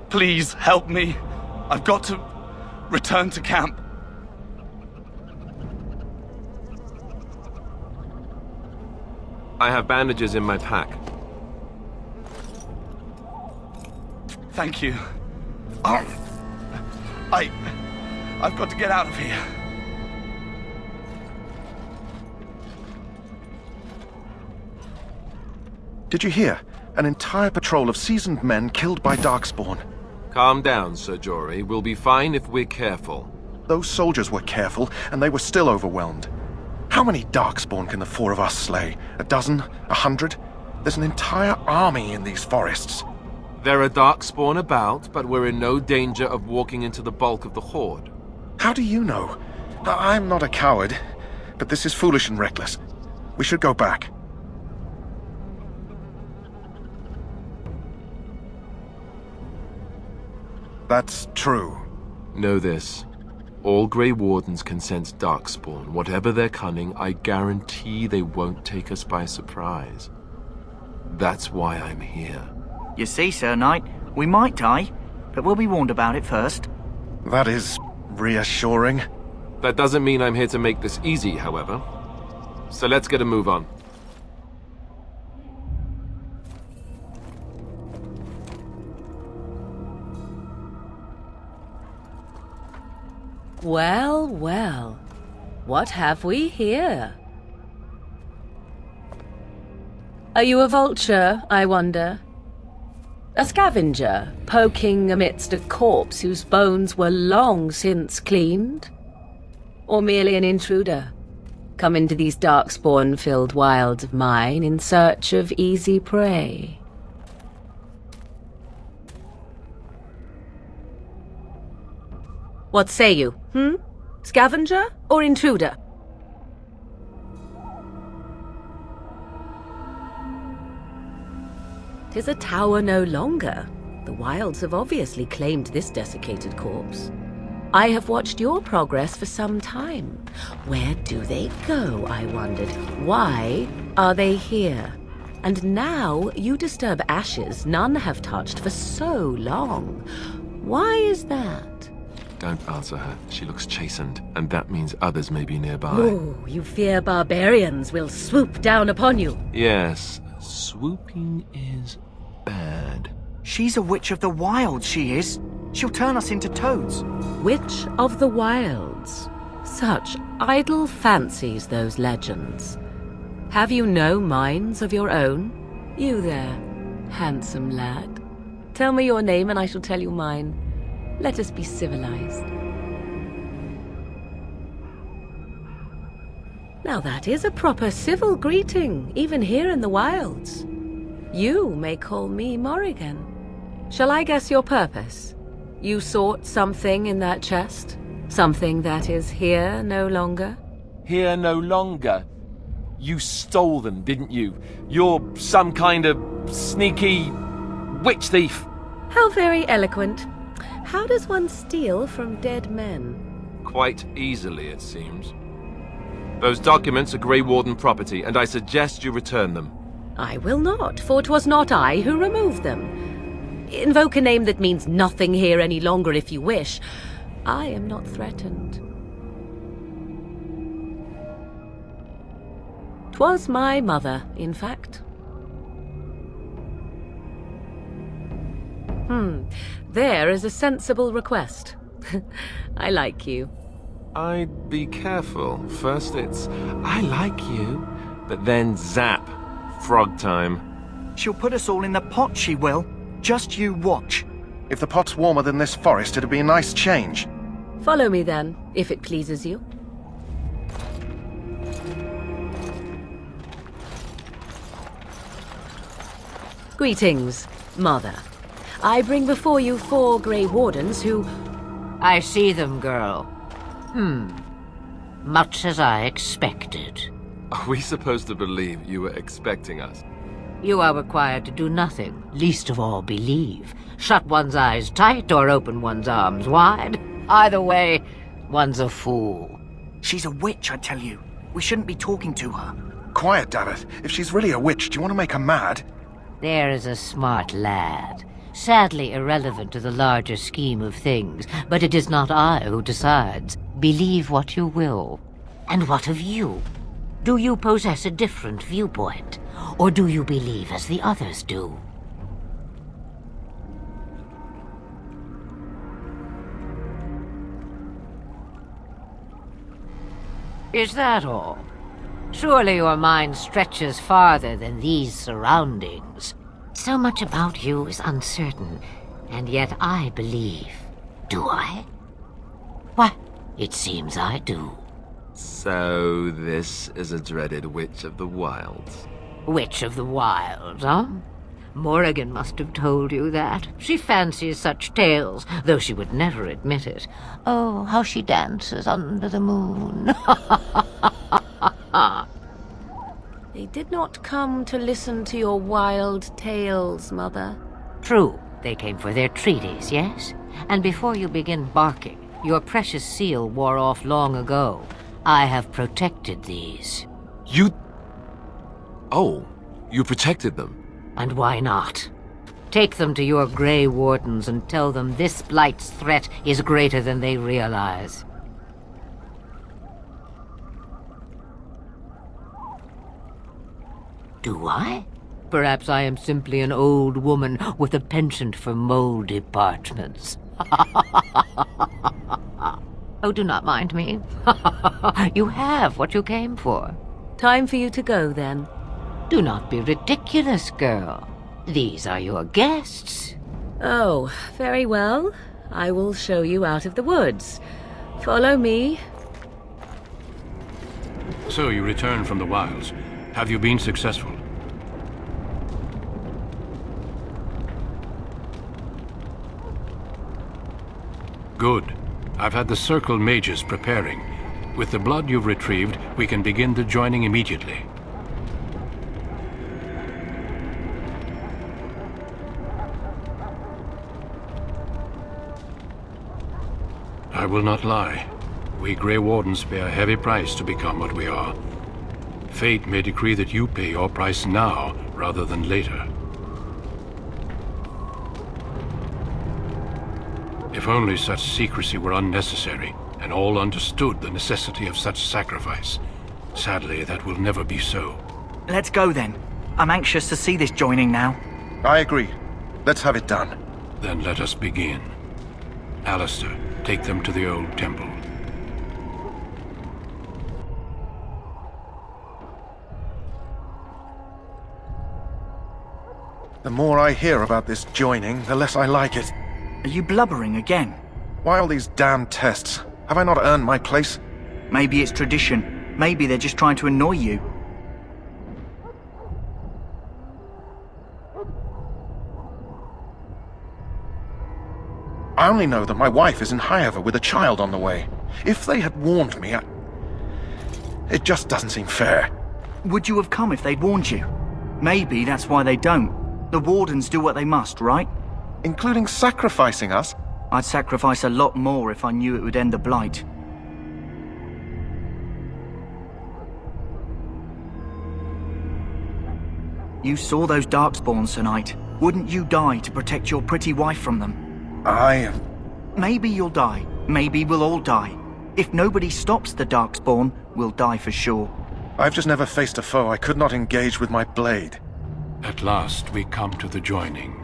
Please help me. I've got to return to camp. I have bandages in my pack. Thank you. I've got to get out of here. Did you hear? An entire patrol of seasoned men killed by Darkspawn. Calm down, Sir Jory. We'll be fine if we're careful. Those soldiers were careful, and they were still overwhelmed. How many Darkspawn can the 4 of us slay? 12? 100? There's an entire army in these forests. There are Darkspawn about, but we're in no danger of walking into the bulk of the Horde. How do you know? I'm not a coward, but this is foolish and reckless. We should go back. That's true. Know this. All Grey Wardens can sense Darkspawn. Whatever their cunning, I guarantee they won't take us by surprise. That's why I'm here. You see, Sir Knight, we might die, but we'll be warned about it first. That is reassuring. That doesn't mean I'm here to make this easy, however. So let's get a move on. Well, well. What have we here? Are you a vulture, I wonder? A scavenger, poking amidst a corpse whose bones were long since cleaned? Or merely an intruder, come into these darkspawn-filled wilds of mine in search of easy prey? What say you, Scavenger or intruder? 'Tis a tower no longer. The wilds have obviously claimed this desiccated corpse. I have watched your progress for some time. Where do they go, I wondered? Why are they here? And now you disturb ashes none have touched for so long. Why is that? Don't answer her. She looks chastened, and that means others may be nearby. Oh, you fear barbarians will swoop down upon you. Yes, swooping is bad. She's a witch of the wilds, she is. She'll turn us into toads. Witch of the wilds. Such idle fancies, those legends. Have you no minds of your own? You there, handsome lad. Tell me your name and I shall tell you mine. Let us be civilized. Now that is a proper civil greeting, even here in the wilds. You may call me Morrigan. Shall I guess your purpose? You sought something in that chest? Something that is here no longer? Here no longer? You stole them, didn't you? You're some kind of sneaky witch thief. How very eloquent. How does one steal from dead men? Quite easily, it seems. Those documents are Grey Warden property, and I suggest you return them. I will not, for 'twas not I who removed them. Invoke a name that means nothing here any longer if you wish. I am not threatened. 'Twas my mother, in fact. There is a sensible request. I like you. I'd be careful. First it's, I like you, but then zap. Frog time. She'll put us all in the pot, she will. Just you watch. If the pot's warmer than this forest, it'd be a nice change. Follow me then, if it pleases you. Greetings, Mother. I bring before you 4 Grey Wardens who... I see them, girl. Much as I expected. Are we supposed to believe you were expecting us? You are required to do nothing, least of all believe. Shut one's eyes tight or open one's arms wide. Either way, one's a fool. She's a witch, I tell you. We shouldn't be talking to her. Quiet, dammit. If she's really a witch, do you want to make her mad? There is a smart lad. Sadly irrelevant to the larger scheme of things, but it is not I who decides. Believe what you will. And what of you? Do you possess a different viewpoint? Or do you believe as the others do? Is that all? Surely your mind stretches farther than these surroundings. So much about you is uncertain, and yet I believe. Do I? Why, it seems I do. So this is a dreaded Witch of the Wilds. Witch of the Wilds, huh? Morrigan must have told you that. She fancies such tales, though she would never admit it. Oh, how she dances under the moon. They did not come to listen to your wild tales, Mother. True, they came for their treaties, yes? And before you begin barking, your precious seal wore off long ago. I have protected these. You... Oh, you protected them? And why not? Take them to your Grey Wardens and tell them this Blight's threat is greater than they realize. Do I? Perhaps I am simply an old woman with a penchant for mole departments. Oh, do not mind me. You have what you came for. Time for you to go, then. Do not be ridiculous, girl. These are your guests. Oh, very well. I will show you out of the woods. Follow me. So you returned from the wilds. Have you been successful? Good. I've had the Circle mages preparing. With the blood you've retrieved, we can begin the joining immediately. I will not lie. We Grey Wardens pay a heavy price to become what we are. Fate may decree that you pay your price now, rather than later. If only such secrecy were unnecessary, and all understood the necessity of such sacrifice. Sadly, that will never be so. Let's go then. I'm anxious to see this joining now. I agree. Let's have it done. Then let us begin. Alistair, take them to the old temple. The more I hear about this joining, the less I like it. Are you blubbering again? Why all these damn tests? Have I not earned my place? Maybe it's tradition. Maybe they're just trying to annoy you. I only know that my wife is in Highever with a child on the way. If they had warned me, it just doesn't seem fair. Would you have come if they'd warned you? Maybe that's why they don't. The Wardens do what they must, right? Including sacrificing us? I'd sacrifice a lot more if I knew it would end the Blight. You saw those Darkspawns tonight. Wouldn't you die to protect your pretty wife from them? Maybe you'll die. Maybe we'll all die. If nobody stops the Darkspawn, we'll die for sure. I've just never faced a foe I could not engage with my blade. At last, we come to the joining.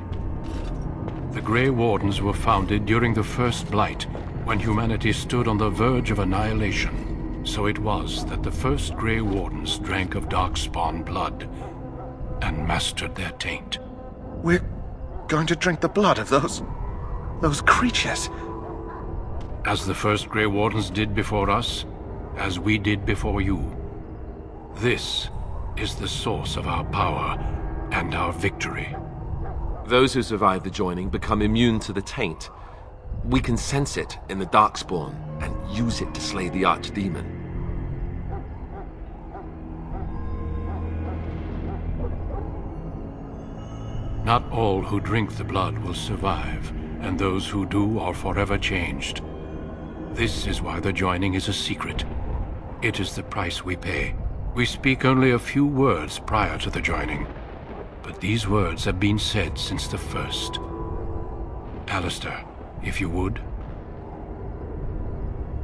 The Grey Wardens were founded during the First Blight, when humanity stood on the verge of annihilation. So it was that the first Grey Wardens drank of Darkspawn blood and mastered their taint. We're going to drink the blood of those creatures. As the first Grey Wardens did before us, as we did before you. This is the source of our power and our victory. Those who survive the joining become immune to the taint. We can sense it in the Darkspawn and use it to slay the Archdemon. Not all who drink the blood will survive, and those who do are forever changed. This is why the joining is a secret. It is the price we pay. We speak only a few words prior to the joining, but these words have been said since the first. Alistair, if you would.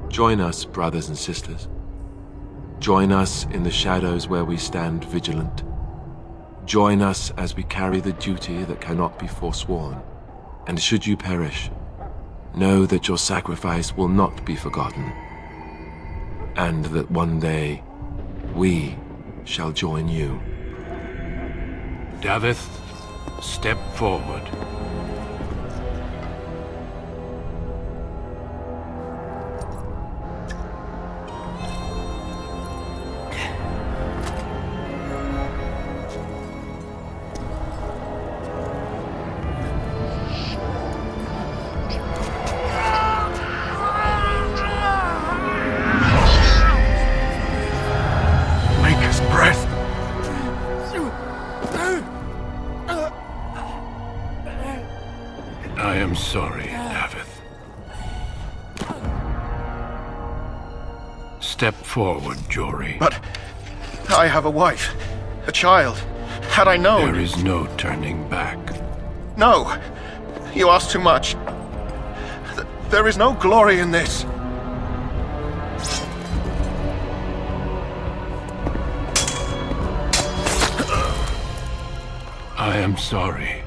Join us, brothers and sisters. Join us in the shadows where we stand vigilant. Join us as we carry the duty that cannot be forsworn. And should you perish, know that your sacrifice will not be forgotten, and that one day we shall join you. Davith, step forward. I am sorry, Davith. Step forward, Jory. But I have a wife, a child. Had I known... There is no turning back. No! You ask too much. There is no glory in this. I am sorry.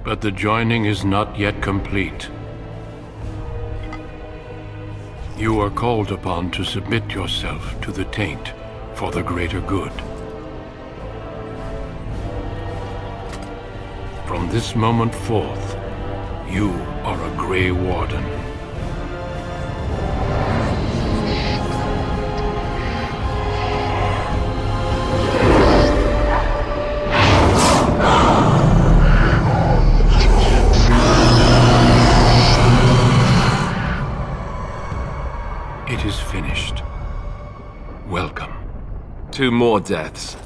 But the joining is not yet complete. You are called upon to submit yourself to the taint for the greater good. From this moment forth, you are a Grey Warden. It is finished. Welcome. 2 more deaths.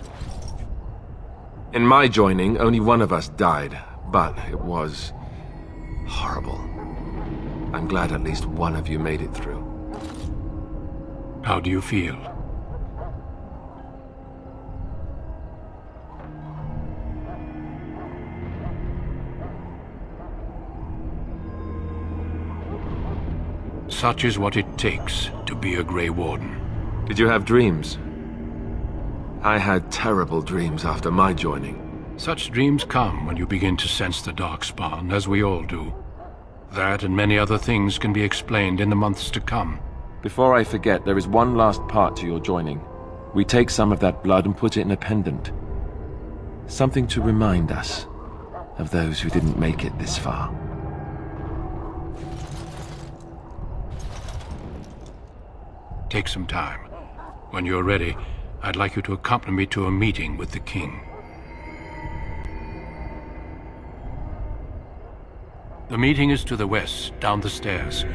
In my joining, only one of us died, but it was horrible. I'm glad at least one of you made it through. How do you feel? Such is what it takes to be a Grey Warden. Did you have dreams? I had terrible dreams after my joining. Such dreams come when you begin to sense the Darkspawn, as we all do. That and many other things can be explained in the months to come. Before I forget, there is one last part to your joining. We take some of that blood and put it in a pendant. Something to remind us of those who didn't make it this far. Take some time. When you're ready, I'd like you to accompany me to a meeting with the king. The meeting is to the west, down the stairs.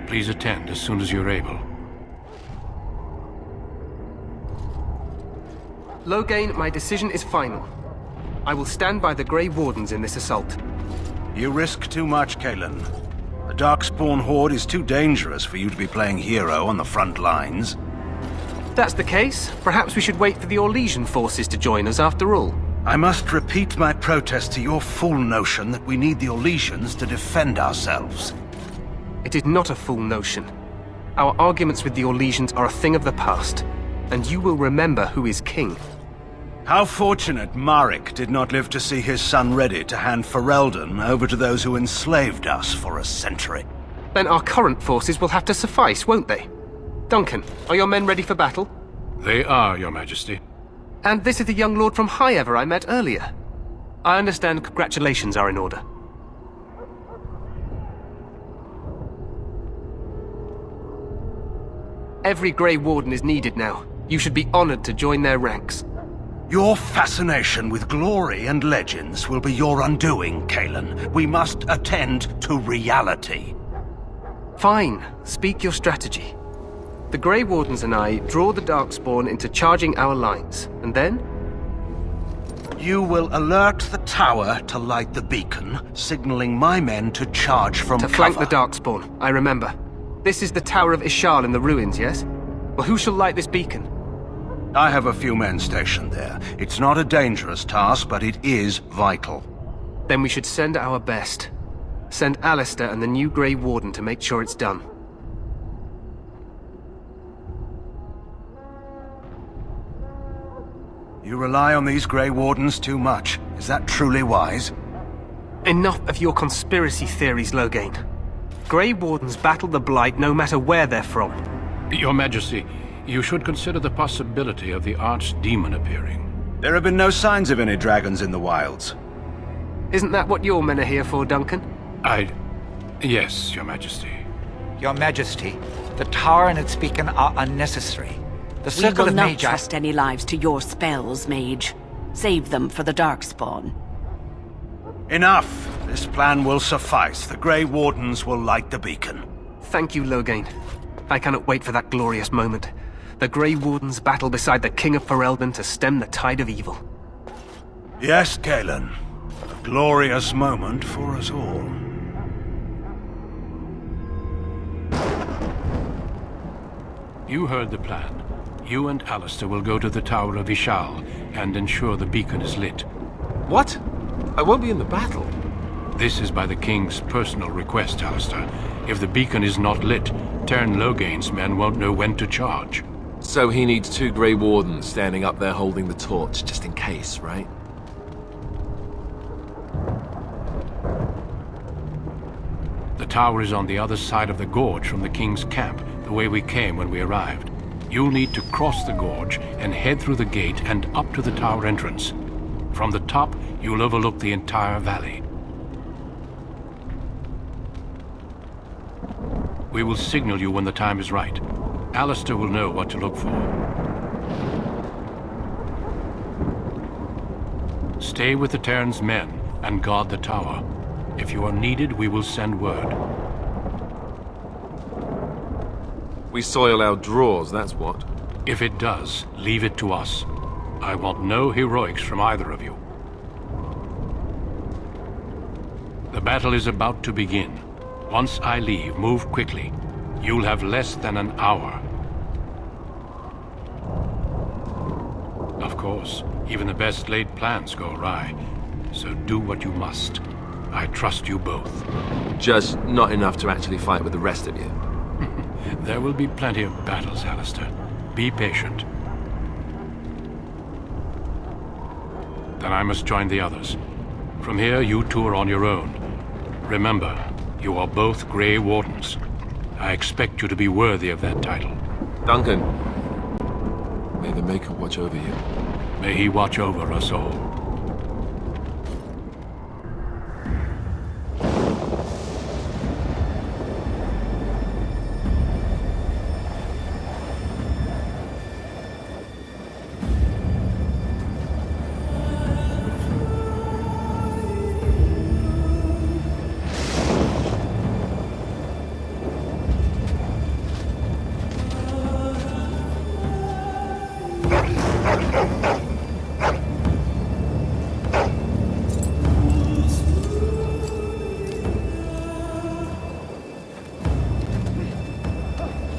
Please attend as soon as you're able. Logain, my decision is final. I will stand by the Grey Wardens in this assault. You risk too much, Cailan. The Darkspawn Horde is too dangerous for you to be playing hero on the front lines. If that's the case, perhaps we should wait for the Orlesian forces to join us after all. I must repeat my protest to your fool notion that we need the Orlesians to defend ourselves. It is not a fool notion. Our arguments with the Orlesians are a thing of the past, and you will remember who is king. How fortunate Marek did not live to see his son ready to hand Ferelden over to those who enslaved us for a century. Then our current forces will have to suffice, won't they? Duncan, are your men ready for battle? They are, Your Majesty. And this is the young lord from Highever I met earlier. I understand congratulations are in order. Every Grey Warden is needed now. You should be honored to join their ranks. Your fascination with glory and legends will be your undoing, Cailan. We must attend to reality. Fine. Speak your strategy. The Grey Wardens and I draw the Darkspawn into charging our lines, and then? You will alert the tower to light the beacon, signaling my men to charge from cover. To flank the Darkspawn, I remember. This is the Tower of Ishal in the ruins, yes? Well, who shall light this beacon? I have a few men stationed there. It's not a dangerous task, but it is vital. Then we should send our best. Send Alistair and the new Grey Warden to make sure it's done. You rely on these Grey Wardens too much. Is that truly wise? Enough of your conspiracy theories, Logain. Grey Wardens battle the Blight no matter where they're from. Your Majesty, you should consider the possibility of the Archdemon appearing. There have been no signs of any dragons in the wilds. Isn't that what your men are here for, Duncan? Yes, Your Majesty. Your Majesty, the tower and its beacon are unnecessary. The We circle will of not Magi... trust any lives to your spells, Mage. Save them for the Darkspawn. Enough! This plan will suffice. The Grey Wardens will light the beacon. Thank you, Logain. I cannot wait for that glorious moment. The Grey Wardens battle beside the King of Ferelden to stem the tide of evil. Yes, Cailan. glorious moment for us all. You heard the plan. You and Alistair will go to the Tower of Ishal and ensure the beacon is lit. What? I won't be in the battle. This is by the King's personal request, Alistair. If the beacon is not lit, Tern Logain's men won't know when to charge. So he needs 2 Grey Wardens standing up there holding the torch, just in case, right? The tower is on the other side of the gorge from the King's camp, the way we came when we arrived. You'll need to cross the gorge and head through the gate and up to the tower entrance. From the top, you'll overlook the entire valley. We will signal you when the time is right. Alistair will know what to look for. Stay with the Terran's men and guard the tower. If you are needed, we will send word. We soil our drawers, that's what. If it does, leave it to us. I want no heroics from either of you. The battle is about to begin. Once I leave, move quickly. You'll have less than an hour. Of course, even the best laid plans go awry. So do what you must. I trust you both. Just not enough to actually fight with the rest of you. There will be plenty of battles, Alistair. Be patient. Then I must join the others. From here, you two are on your own. Remember, you are both Grey Wardens. I expect you to be worthy of that title. Duncan, may the Maker watch over you. May he watch over us all.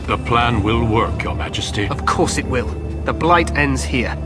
The plan will work, Your Majesty. Of course it will. The Blight ends here.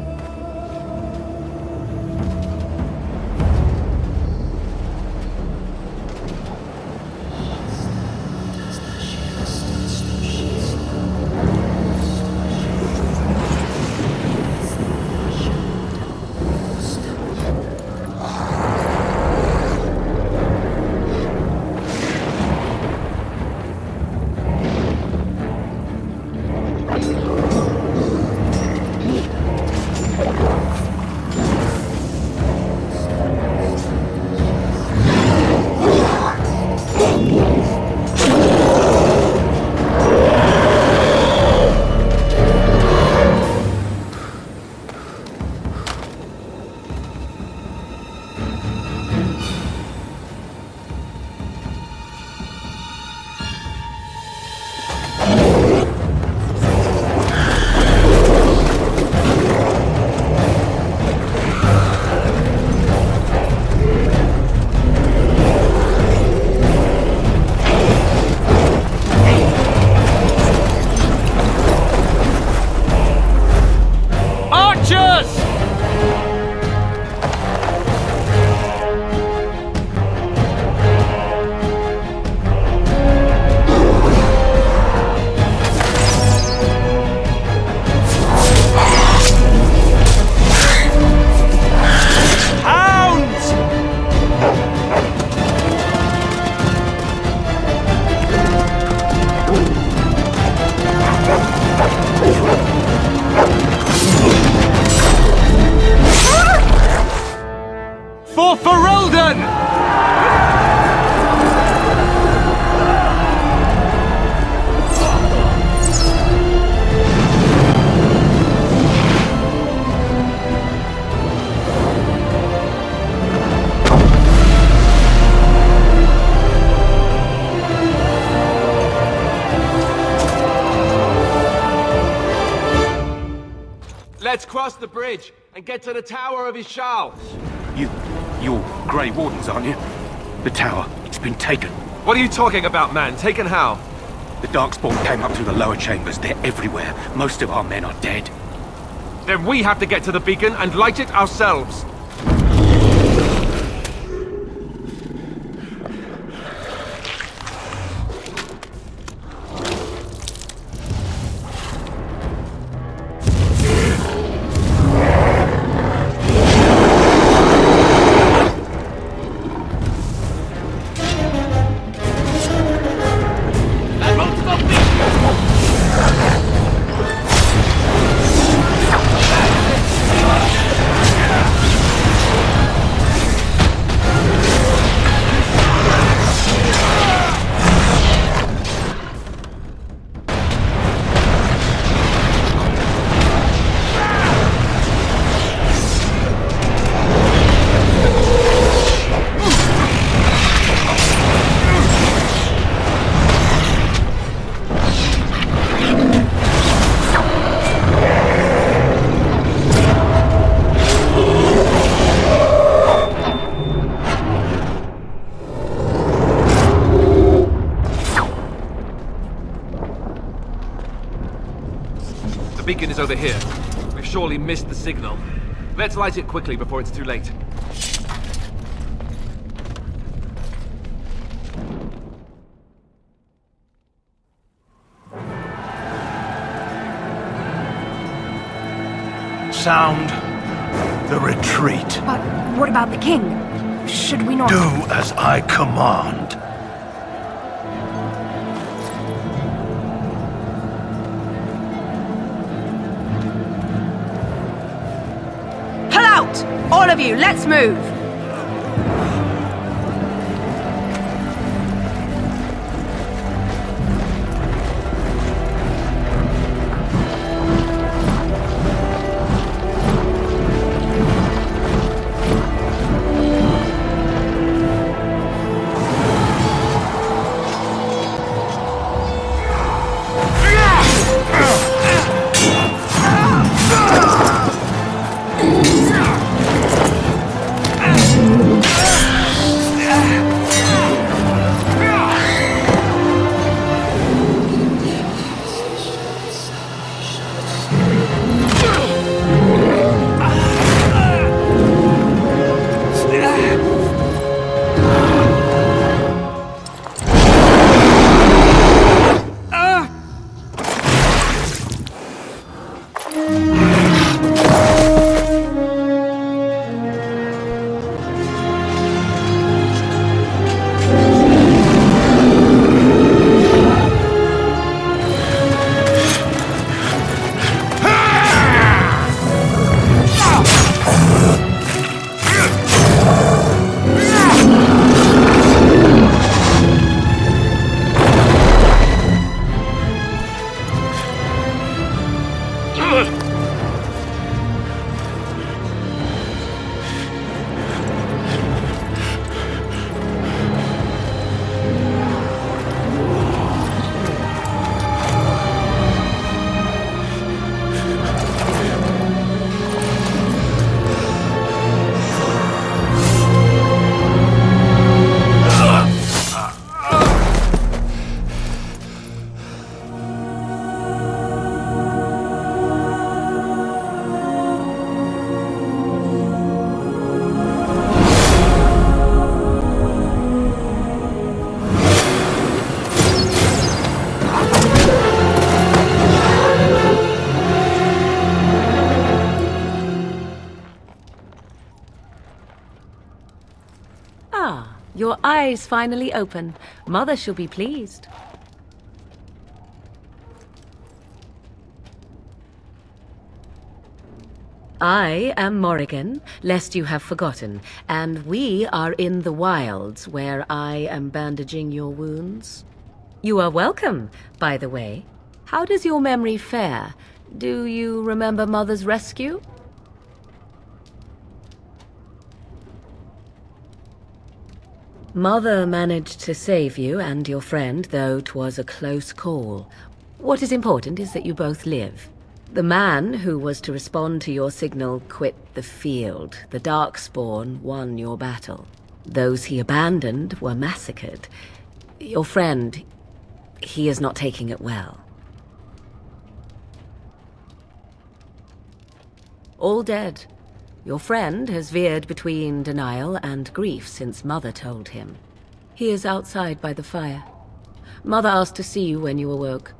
Let's cross the bridge and get to the Tower of Ishal. You're Grey Wardens, aren't you? The tower, it's been taken. What are you talking about, man? Taken how? The Darkspawn came up through the lower chambers. They're everywhere. Most of our men are dead. Then we have to get to the beacon and light it ourselves. The beacon is over here. We've surely missed the signal. Let's light it quickly before it's too late. Sound the retreat. But what about the king? Should we not... Do as I command. Pull out! All of you, let's move! Your eyes finally open. Mother shall be pleased. I am Morrigan, lest you have forgotten, and we are in the wilds where I am bandaging your wounds. You are welcome, by the way. How does your memory fare? Do you remember Mother's rescue? Mother managed to save you and your friend, though 'twas a close call. What is important is that you both live. The man who was to respond to your signal quit the field. The Darkspawn won your battle. Those he abandoned were massacred. Your friend, he is not taking it well. All dead. Your friend has veered between denial and grief since Mother told him. He is outside by the fire. Mother asked to see you when you awoke.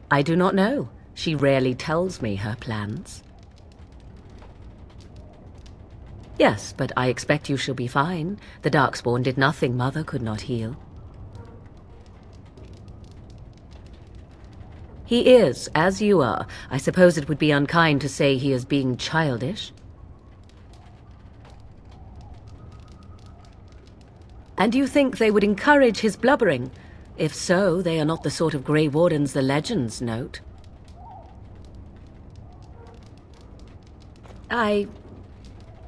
I do not know. She rarely tells me her plans. Yes, but I expect you shall be fine. The Darkspawn did nothing Mother could not heal. He is, as you are. I suppose it would be unkind to say he is being childish. And you think they would encourage his blubbering? If so, they are not the sort of Grey Wardens the legends note.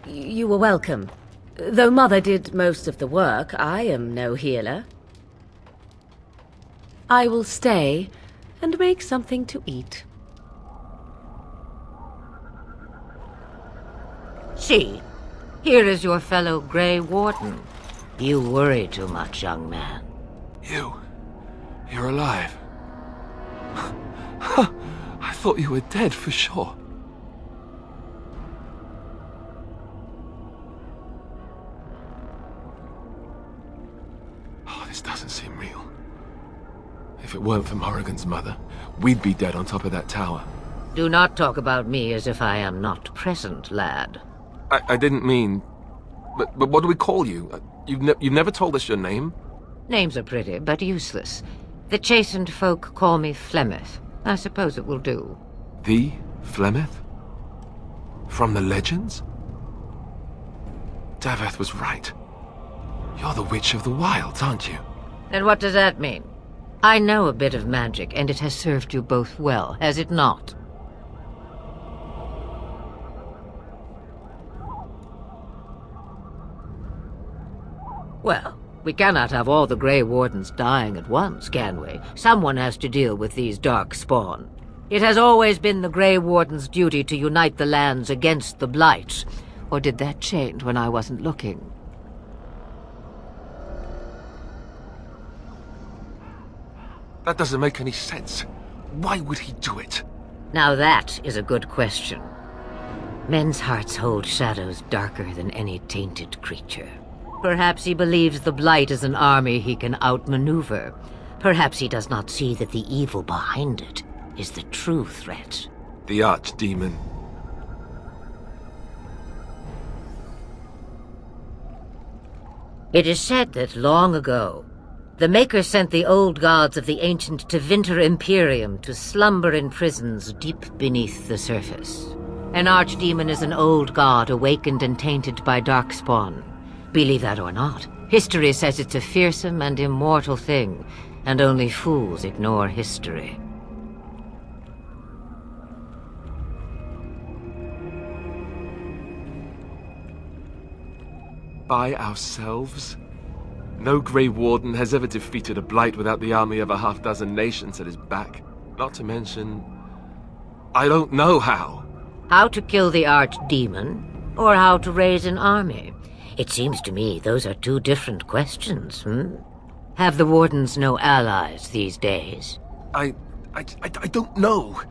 You were welcome. Though Mother did most of the work, I am no healer. I will stay and make something to eat. See, here is your fellow Grey Warden. You worry too much, young man. You're alive. I thought you were dead for sure. Oh, this doesn't seem real. If it weren't for Morrigan's mother, we'd be dead on top of that tower. Do not talk about me as if I am not present, lad. I didn't mean... But what do we call you? You've never told us your name? Names are pretty, but useless. The chastened folk call me Flemeth. I suppose it will do. The Flemeth? From the legends? Daveth was right. You're the Witch of the Wilds, aren't you? And what does that mean? I know a bit of magic, and it has served you both well, has it not? Well, we cannot have all the Grey Wardens dying at once, can we? Someone has to deal with these Darkspawn. It has always been the Grey Warden's duty to unite the lands against the Blight. Or did that change when I wasn't looking? That doesn't make any sense. Why would he do it? Now that is a good question. Men's hearts hold shadows darker than any tainted creature. Perhaps he believes the Blight is an army he can outmaneuver. Perhaps he does not see that the evil behind it is the true threat. The Archdemon. It is said that long ago, the Maker sent the old gods of the ancient Tevinter Imperium to slumber in prisons deep beneath the surface. An Archdemon is an old god awakened and tainted by Darkspawn. Believe that or not, history says it's a fearsome and immortal thing, and only fools ignore history. By ourselves? No Grey Warden has ever defeated a Blight without the army of a half-dozen nations at his back. Not to mention... I don't know how. How to kill the Archdemon, or how to raise an army? It seems to me those are two different questions, Have the Wardens no allies these days? I don't know.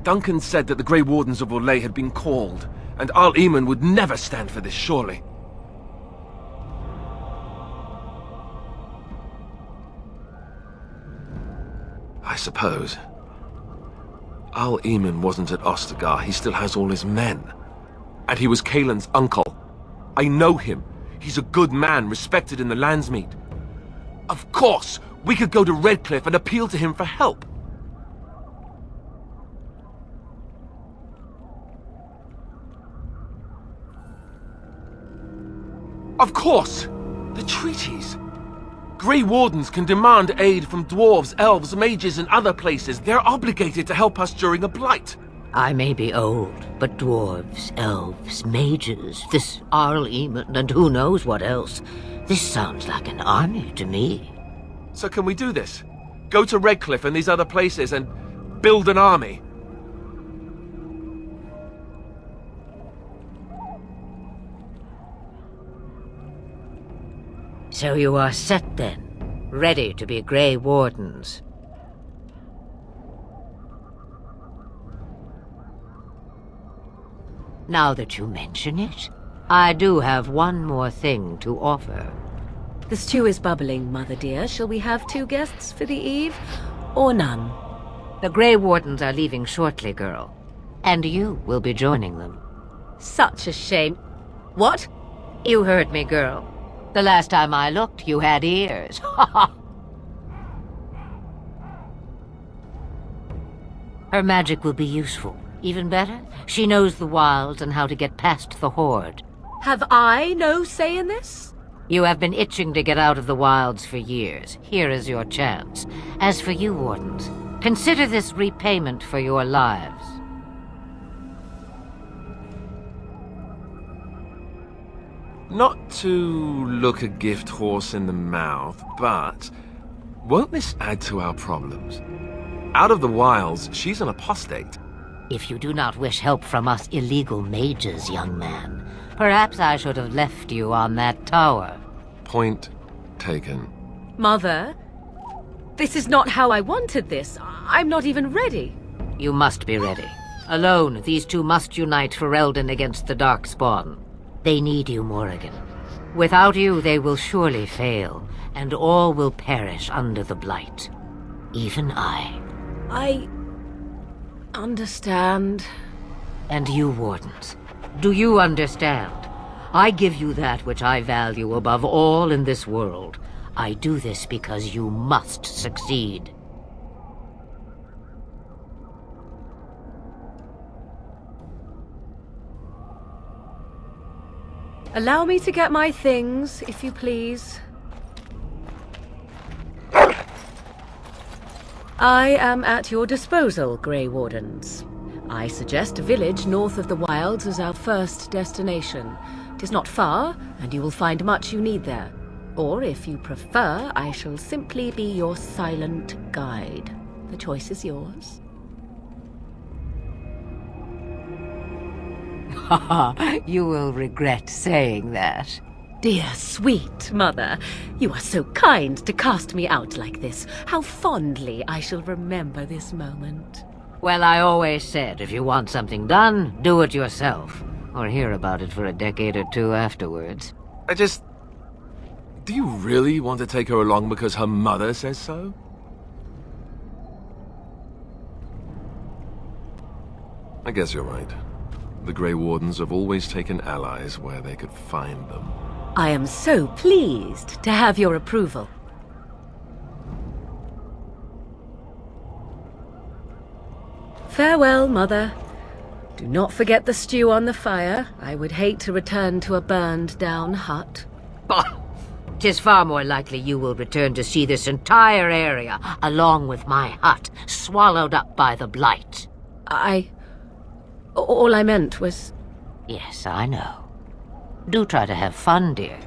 Duncan said that the Grey Wardens of Orlais had been called, and Arl Eamon would never stand for this, surely. I suppose. Arl Eamon wasn't at Ostagar. He still has all his men. And he was Kaelin's uncle. I know him. He's a good man, respected in the Landsmeet. Of course, we could go to Redcliffe and appeal to him for help. Of course! The treaties! Grey Wardens can demand aid from dwarves, elves, mages, and other places. They're obligated to help us during a blight. I may be old, but dwarves, elves, mages, this Arl Eamon, and who knows what else. This sounds like an army to me. So can we do this? Go to Redcliffe and these other places and build an army? So you are set then, ready to be Grey Wardens. Now that you mention it, I do have one more thing to offer. The stew is bubbling, Mother dear. Shall we have 2 guests for the eve, or none? The Grey Wardens are leaving shortly, girl. And you will be joining them. Such a shame. What? You heard me, girl. The last time I looked, you had ears. Her magic will be useful. Even better, she knows the wilds and how to get past the Horde. Have I no say in this? You have been itching to get out of the wilds for years. Here is your chance. As for you, Wardens, consider this repayment for your lives. Not to look a gift horse in the mouth, but won't this add to our problems? Out of the wilds, she's an apostate. If you do not wish help from us illegal mages, young man, perhaps I should have left you on that tower. Point taken. Mother, this is not how I wanted this. I'm not even ready. You must be ready. Alone, these 2 must unite for Eldon against the Darkspawn. They need you, Morrigan. Without you, they will surely fail, and all will perish under the Blight. Even I. I understand. And you, Wardens, do you understand? I give you that which I value above all in this world. I do this because you must succeed. Allow me to get my things, if you please. I am at your disposal, Grey Wardens. I suggest a village north of the wilds as our first destination. 'Tis not far, and you will find much you need there. Or, if you prefer, I shall simply be your silent guide. The choice is yours. You will regret saying that. Dear, sweet mother, you are so kind to cast me out like this. How fondly I shall remember this moment. Well, I always said, if you want something done, do it yourself. Or hear about it for a decade or 2 afterwards. Do you really want to take her along because her mother says so? I guess you're right. The Grey Wardens have always taken allies where they could find them. I am so pleased to have your approval. Farewell, Mother. Do not forget the stew on the fire. I would hate to return to a burned-down hut. Bah! 'Tis far more likely you will return to see this entire area, along with my hut, swallowed up by the Blight. All I meant was... Yes, I know. Do try to have fun, dear.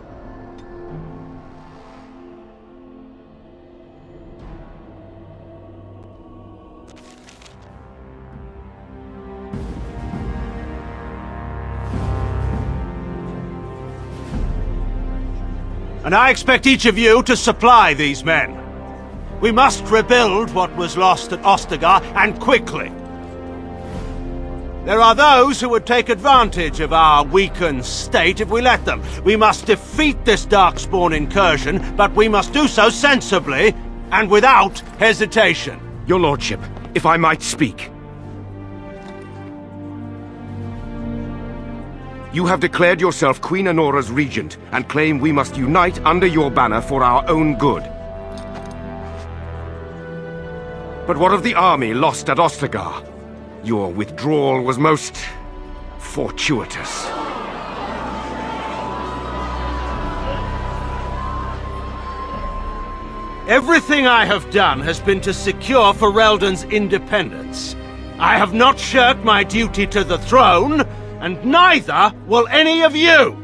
And I expect each of you to supply these men. We must rebuild what was lost at Ostagar, and quickly. There are those who would take advantage of our weakened state if we let them. We must defeat this Darkspawn incursion, but we must do so sensibly and without hesitation. Your Lordship, if I might speak. You have declared yourself Queen Honora's regent, and claim we must unite under your banner for our own good. But what of the army lost at Ostagar? Your withdrawal was most fortuitous. Everything I have done has been to secure Ferelden's independence. I have not shirked my duty to the throne, and neither will any of you!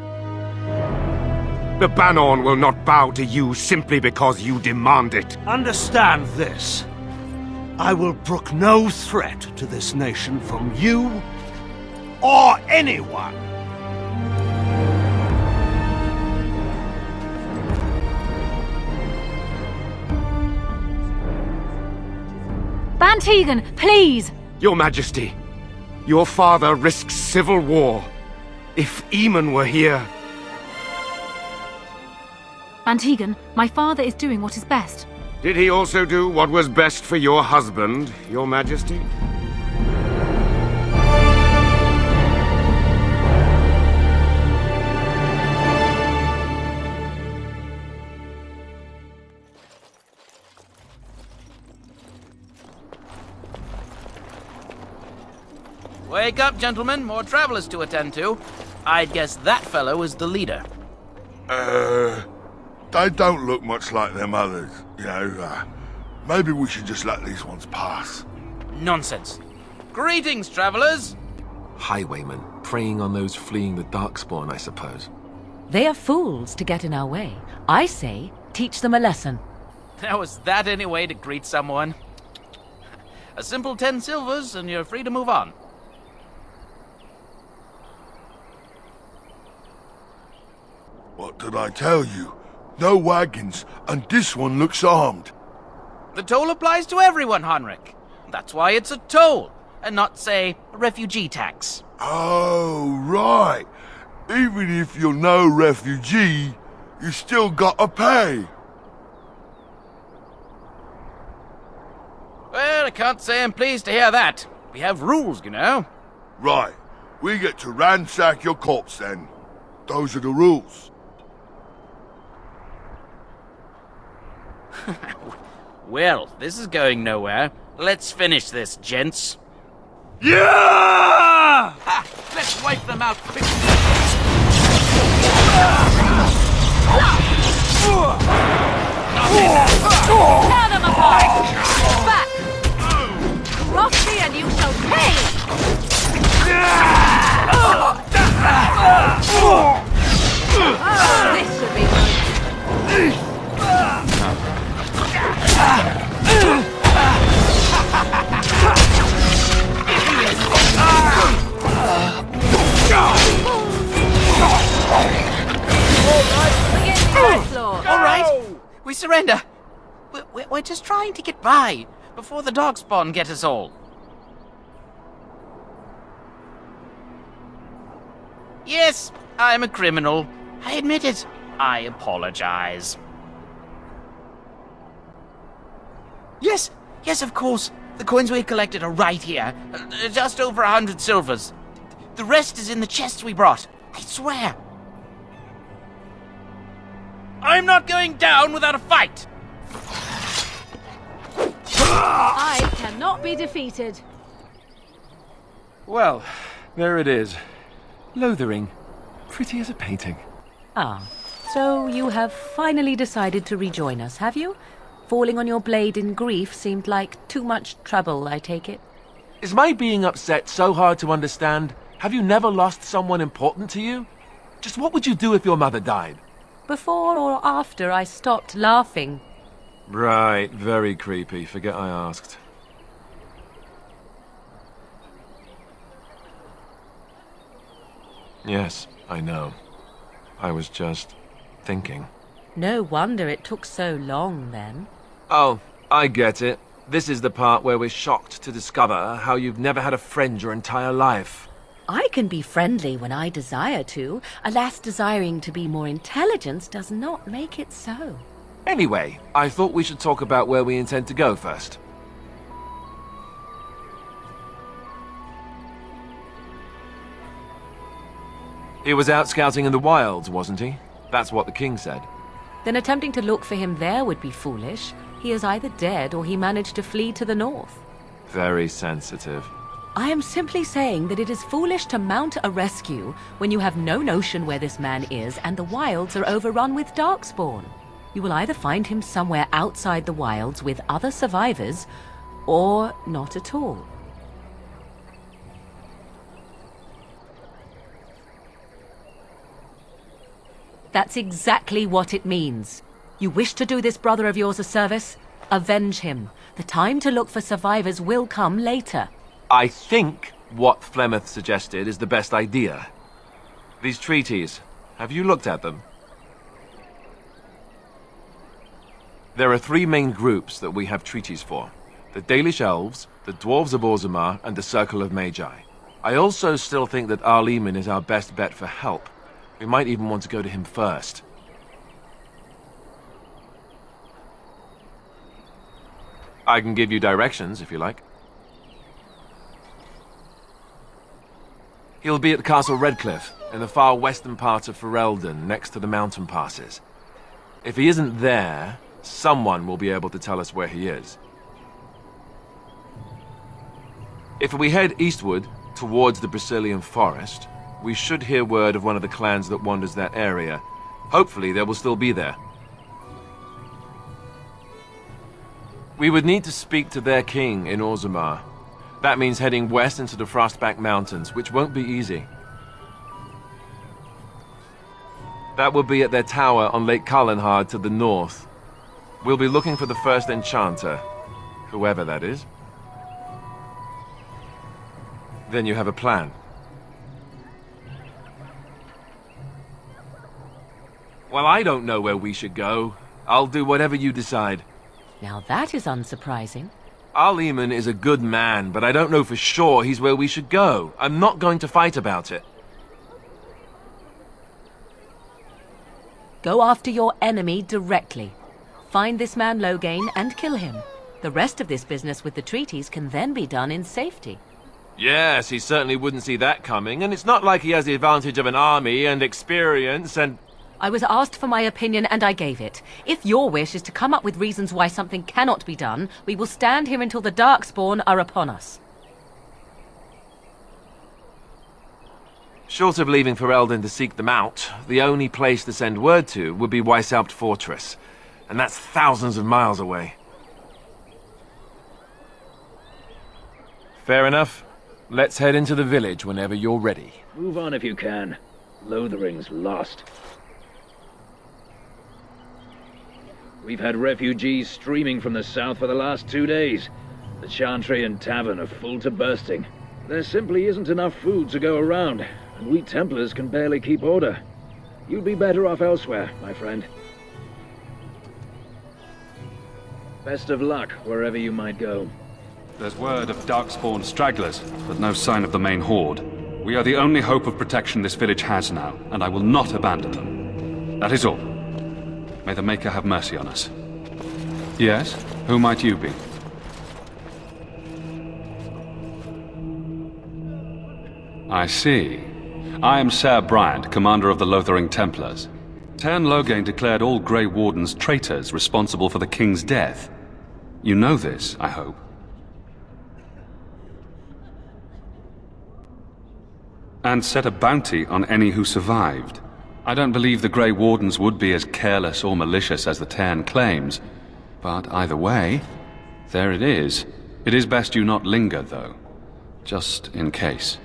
The Banon will not bow to you simply because you demand it. Understand this. I will brook no threat to this nation from you or anyone. Bantegan, please! Your Majesty, your father risks civil war. If Eamon were here... Bantegan, my father is doing what is best. Did he also do what was best for your husband, your Majesty? Wake up, gentlemen. More travelers to attend to. I'd guess that fellow is the leader. They don't look much like them others. You know, maybe we should just let these ones pass. Nonsense. Greetings, travelers. Highwaymen, preying on those fleeing the Darkspawn, I suppose. They are fools to get in our way. I say, teach them a lesson. Now, is that any way to greet someone? A simple 10 silvers, and you're free to move on. What did I tell you? No wagons, and this one looks armed. The toll applies to everyone, Henrik. That's why it's a toll, and not, say, a refugee tax. Oh, right. Even if you're no refugee, you still gotta pay. Well, I can't say I'm pleased to hear that. We have rules, you know. Right. We get to ransack your corpse then. Those are the rules. Well, this is going nowhere. Let's finish this, gents. Yeah! Ha! Let's wipe them out quickly. Tear them apart! Back! Cross me and you shall pay! This should be good. All right, we surrender. We're just trying to get by before the Darkspawn get us all. Yes, I'm a criminal. I admit it. I apologize. Yes, of course. The coins we collected are right here. Just over 100 silvers. The rest is in the chests we brought. I swear. I'm not going down without a fight! I cannot be defeated. Well, there it is. Lothering. Pretty as a painting. Ah, so you have finally decided to rejoin us, have you? Falling on your blade in grief seemed like too much trouble, I take it. Is my being upset so hard to understand? Have you never lost someone important to you? Just what would you do if your mother died? Before or after I stopped laughing. Right, very creepy. Forget I asked. Yes, I know. I was just thinking. No wonder it took so long, then. Oh, I get it. This is the part where we're shocked to discover how you've never had a friend your entire life. I can be friendly when I desire to. Alas, desiring to be more intelligent does not make it so. Anyway, I thought we should talk about where we intend to go first. He was out scouting in the wilds, wasn't he? That's what the king said. Then attempting to look for him there would be foolish. He is either dead or he managed to flee to the north. Very sensitive. I am simply saying that it is foolish to mount a rescue when you have no notion where this man is and the wilds are overrun with Darkspawn. You will either find him somewhere outside the wilds with other survivors, or not at all. That's exactly what it means. You wish to do this brother of yours a service? Avenge him. The time to look for survivors will come later. I think what Flemeth suggested is the best idea. These treaties, have you looked at them? There are 3 main groups that we have treaties for. The Dalish Elves, the Dwarves of Orzammar, and the Circle of Magi. I also still think that Arleman is our best bet for help. We might even want to go to him first. I can give you directions, if you like. He'll be at Castle Redcliffe, in the far western part of Ferelden, next to the mountain passes. If he isn't there, someone will be able to tell us where he is. If we head eastward, towards the Brazilian forest, we should hear word of one of the clans that wanders that area. Hopefully they will still be there. We would need to speak to their king in Orzammar. That means heading west into the Frostback Mountains, which won't be easy. That will be at their tower on Lake Carlenhard to the north. We'll be looking for the first enchanter, whoever that is. Then you have a plan. Well, I don't know where we should go. I'll do whatever you decide. Now that is unsurprising. Arleman is a good man, but I don't know for sure he's where we should go. I'm not going to fight about it. Go after your enemy directly. Find this man Loghain and kill him. The rest of this business with the treaties can then be done in safety. Yes, he certainly wouldn't see that coming, and it's not like he has the advantage of an army and experience and... I was asked for my opinion and I gave it. If your wish is to come up with reasons why something cannot be done, we will stand here until the Darkspawn are upon us. Short of leaving Ferelden to seek them out, the only place to send word to would be Weishaupt Fortress, and that's thousands of miles away. Fair enough. Let's head into the village whenever you're ready. Move on if you can. Lothering's lost. We've had refugees streaming from the south for the last 2 days. The Chantry and Tavern are full to bursting. There simply isn't enough food to go around, and we Templars can barely keep order. You'd be better off elsewhere, my friend. Best of luck wherever you might go. There's word of Darkspawn stragglers, but no sign of the main horde. We are the only hope of protection this village has now, and I will not abandon them. That is all. May the Maker have mercy on us. Yes? Who might you be? I see. I am Ser Bryant, commander of the Lothering Templars. Tern Loghain declared all Grey Wardens traitors responsible for the King's death. You know this, I hope. And set a bounty on any who survived. I don't believe the Grey Wardens would be as careless or malicious as the Tern claims. But either way, there it is. It is best you not linger, though. Just in case.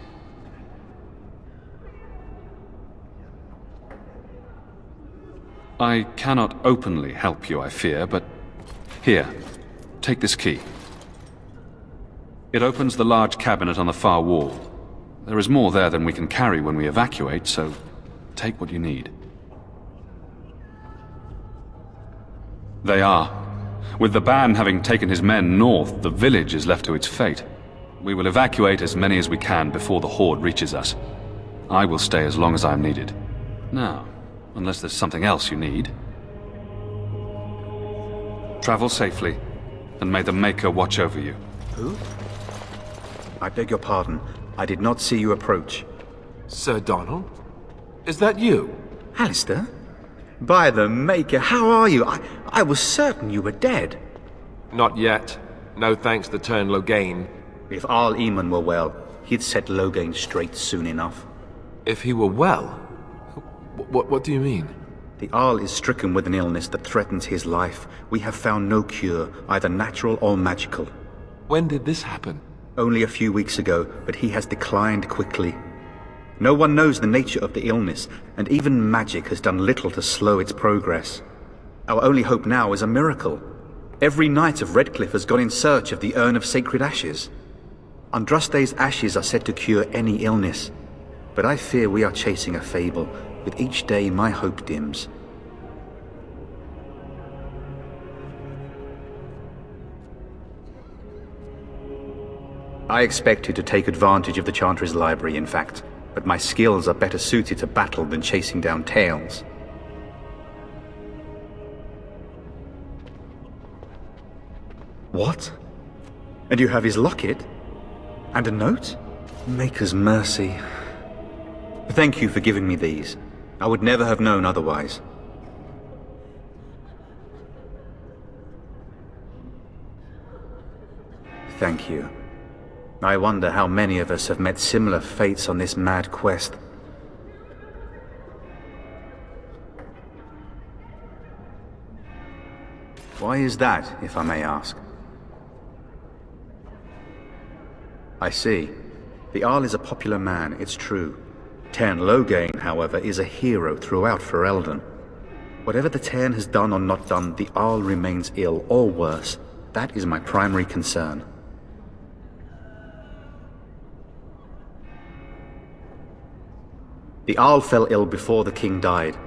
I cannot openly help you, I fear, but... Here, take this key. It opens the large cabinet on the far wall. There is more there than we can carry when we evacuate, so take what you need. They are. With the Ban having taken his men north, the village is left to its fate. We will evacuate as many as we can before the Horde reaches us. I will stay as long as I am needed. Now, unless there's something else you need. Travel safely, and may the Maker watch over you. Who? I beg your pardon. I did not see you approach. Sir Donald? Is that you? Alistair? By the Maker, how are you? I was certain you were dead. Not yet. No thanks to Tern Loghain. If Arl Eamon were well, he'd set Loghain straight soon enough. If he were well? What do you mean? The Arl is stricken with an illness that threatens his life. We have found no cure, either natural or magical. When did this happen? Only a few weeks ago, but he has declined quickly. No one knows the nature of the illness, and even magic has done little to slow its progress. Our only hope now is a miracle. Every knight of Redcliffe has gone in search of the Urn of Sacred Ashes. Andraste's ashes are said to cure any illness, but I fear we are chasing a fable. With each day, my hope dims. I expected to take advantage of the Chantry's library, in fact, but my skills are better suited to battle than chasing down tales. What? And you have his locket? And a note? Maker's mercy. Thank you for giving me these. I would never have known otherwise. Thank you. I wonder how many of us have met similar fates on this mad quest. Why is that, if I may ask? I see. The Arl is a popular man, it's true. Tern Loghain, however, is a hero throughout Ferelden. Whatever the Tern has done or not done, the Arl remains ill, or worse. That is my primary concern. The Arl fell ill before the king died.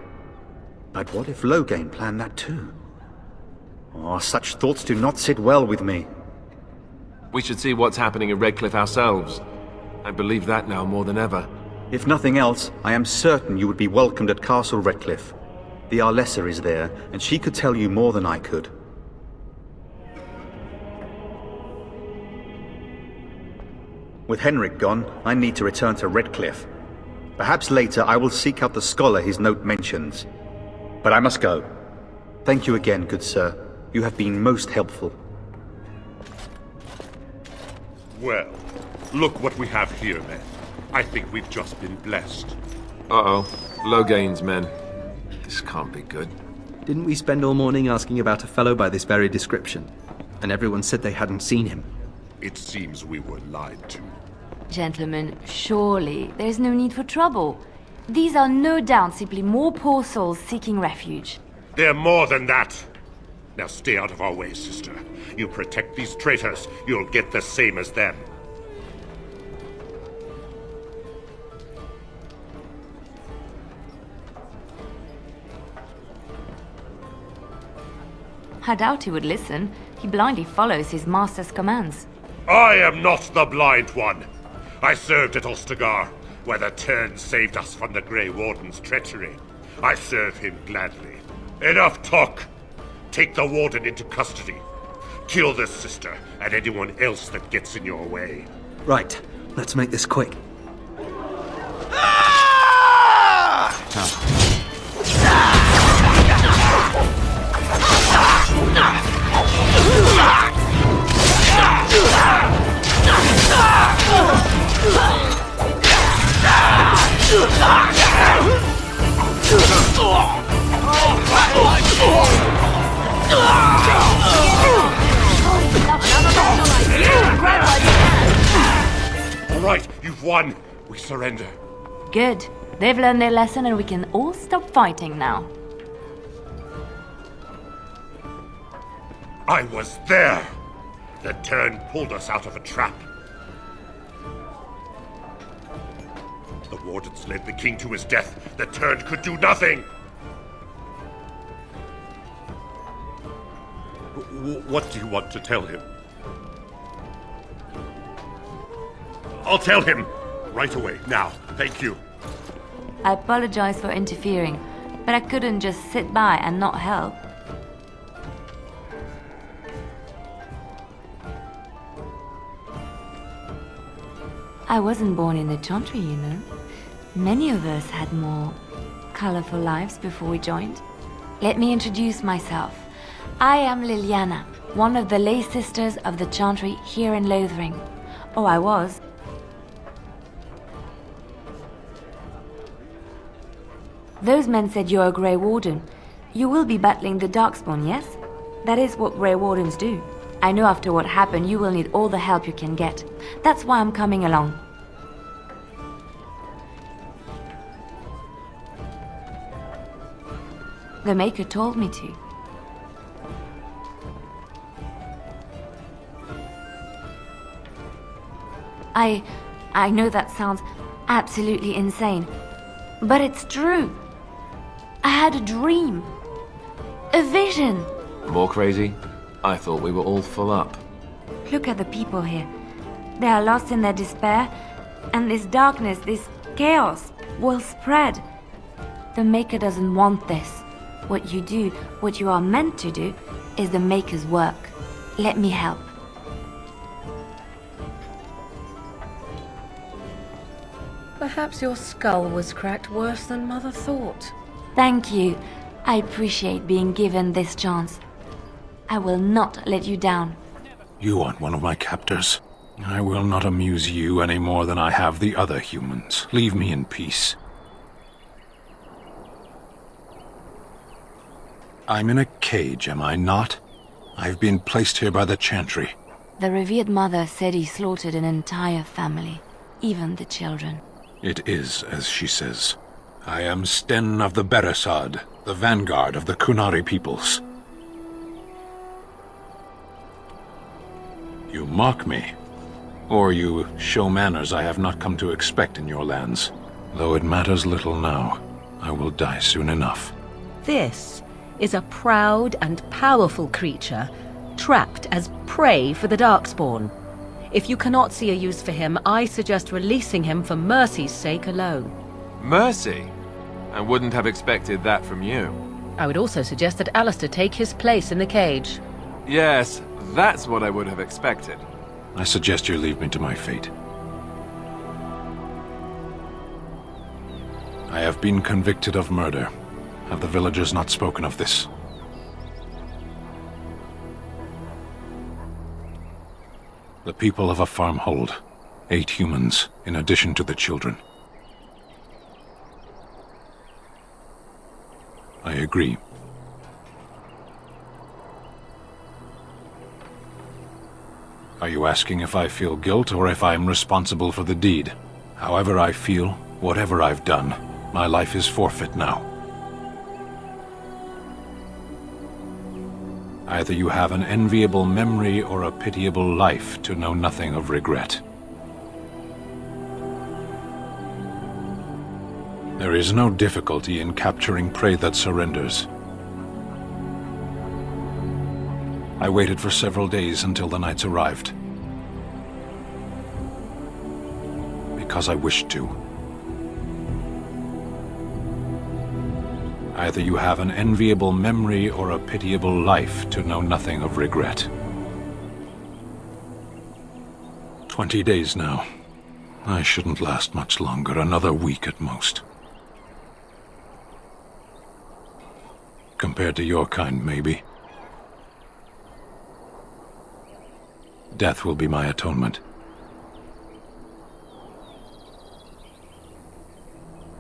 But what if Loghain planned that too? Oh, such thoughts do not sit well with me. We should see what's happening in Redcliffe ourselves. I believe that now more than ever. If nothing else, I am certain you would be welcomed at Castle Redcliffe. The Arlessa is there, and she could tell you more than I could. With Henrik gone, I need to return to Redcliffe. Perhaps later I will seek out the scholar his note mentions. But I must go. Thank you again, good sir. You have been most helpful. Well, look what we have here, men. I think we've just been blessed. Uh-oh. Loghain's men. This can't be good. Didn't we spend all morning asking about a fellow by this very description? And everyone said they hadn't seen him. It seems we were lied to. Gentlemen, surely there's no need for trouble. These are no doubt simply more poor souls seeking refuge. They're more than that. Now stay out of our way, sister. You protect these traitors, you'll get the same as them. I doubt he would listen. He blindly follows his master's commands. I am not the blind one. I served at Ostagar, where the Tern saved us from the Grey Warden's treachery. I serve him gladly. Enough talk! Take the Warden into custody. Kill this sister and anyone else that gets in your way. Right, let's make this quick. All right, you've won. We surrender. Good. They've learned their lesson and we can all stop fighting now. I was there. The Tern pulled us out of a trap. The Wardens led the king to his death. The Tern could do nothing. What do you want to tell him? I'll tell him! Right away, now. Thank you. I apologize for interfering, but I couldn't just sit by and not help. I wasn't born in the Chantry, you know. Many of us had more colorful lives before we joined. Let me introduce myself. I am Liliana, one of the lay sisters of the Chantry here in Lothering. Oh, I was. Those men said you're a Grey Warden. You will be battling the Darkspawn, yes? That is what Grey Wardens do. I know after what happened you will need all the help you can get. That's why I'm coming along. The Maker told me to. I know that sounds absolutely insane, but it's true. I had a dream. A vision. More crazy? I thought we were all full up. Look at the people here. They are lost in their despair, and this darkness, this chaos, will spread. The Maker doesn't want this. What you do, what you are meant to do, is the Maker's work. Let me help. Perhaps your skull was cracked worse than Mother thought. Thank you. I appreciate being given this chance. I will not let you down. You aren't one of my captors. I will not amuse you any more than I have the other humans. Leave me in peace. I'm in a cage, am I not? I've been placed here by the Chantry. The revered mother said he slaughtered an entire family, even the children. It is as she says. I am Sten of the Beresad, the vanguard of the Kunari peoples. You mock me, or you show manners I have not come to expect in your lands. Though it matters little now, I will die soon enough. This is a proud and powerful creature, trapped as prey for the Darkspawn. If you cannot see a use for him, I suggest releasing him for mercy's sake alone. Mercy? I wouldn't have expected that from you. I would also suggest that Alistair take his place in the cage. Yes, that's what I would have expected. I suggest you leave me to my fate. I have been convicted of murder. Have the villagers not spoken of this? The people of a farm hold 8 humans, in addition to the children. I agree. Are you asking if I feel guilt or if I am responsible for the deed? However I feel, whatever I've done, my life is forfeit now. Either you have an enviable memory or a pitiable life to know nothing of regret. There is no difficulty in capturing prey that surrenders. I waited for several days until the knights arrived. Because I wished to. Either you have an enviable memory or a pitiable life to know nothing of regret. 20 days now. I shouldn't last much longer, another week at most. Compared to your kind, maybe. Death will be my atonement.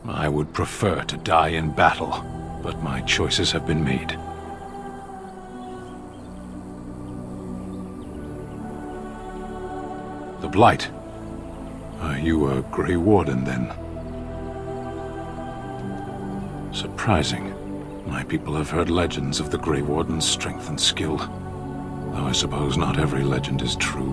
I would prefer to die in battle, but my choices have been made. The Blight. Are you a Grey Warden, then? Surprising. My people have heard legends of the Grey Warden's strength and skill. Though I suppose not every legend is true.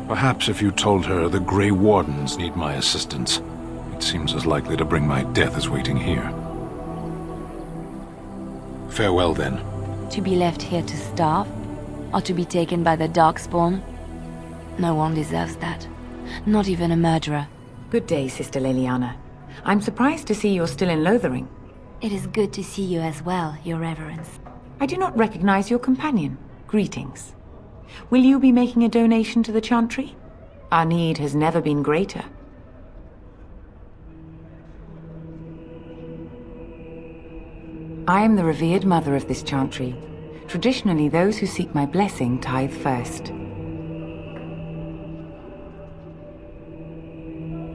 Perhaps if you told her the Grey Wardens need my assistance, it seems as likely to bring my death as waiting here. Farewell, then. To be left here to starve? Or to be taken by the Darkspawn? No one deserves that. Not even a murderer. Good day, Sister Leliana. I'm surprised to see you're still in Lothering. It is good to see you as well, Your Reverence. I do not recognize your companion. Greetings. Will you be making a donation to the Chantry? Our need has never been greater. I am the revered mother of this Chantry. Traditionally, those who seek my blessing tithe first.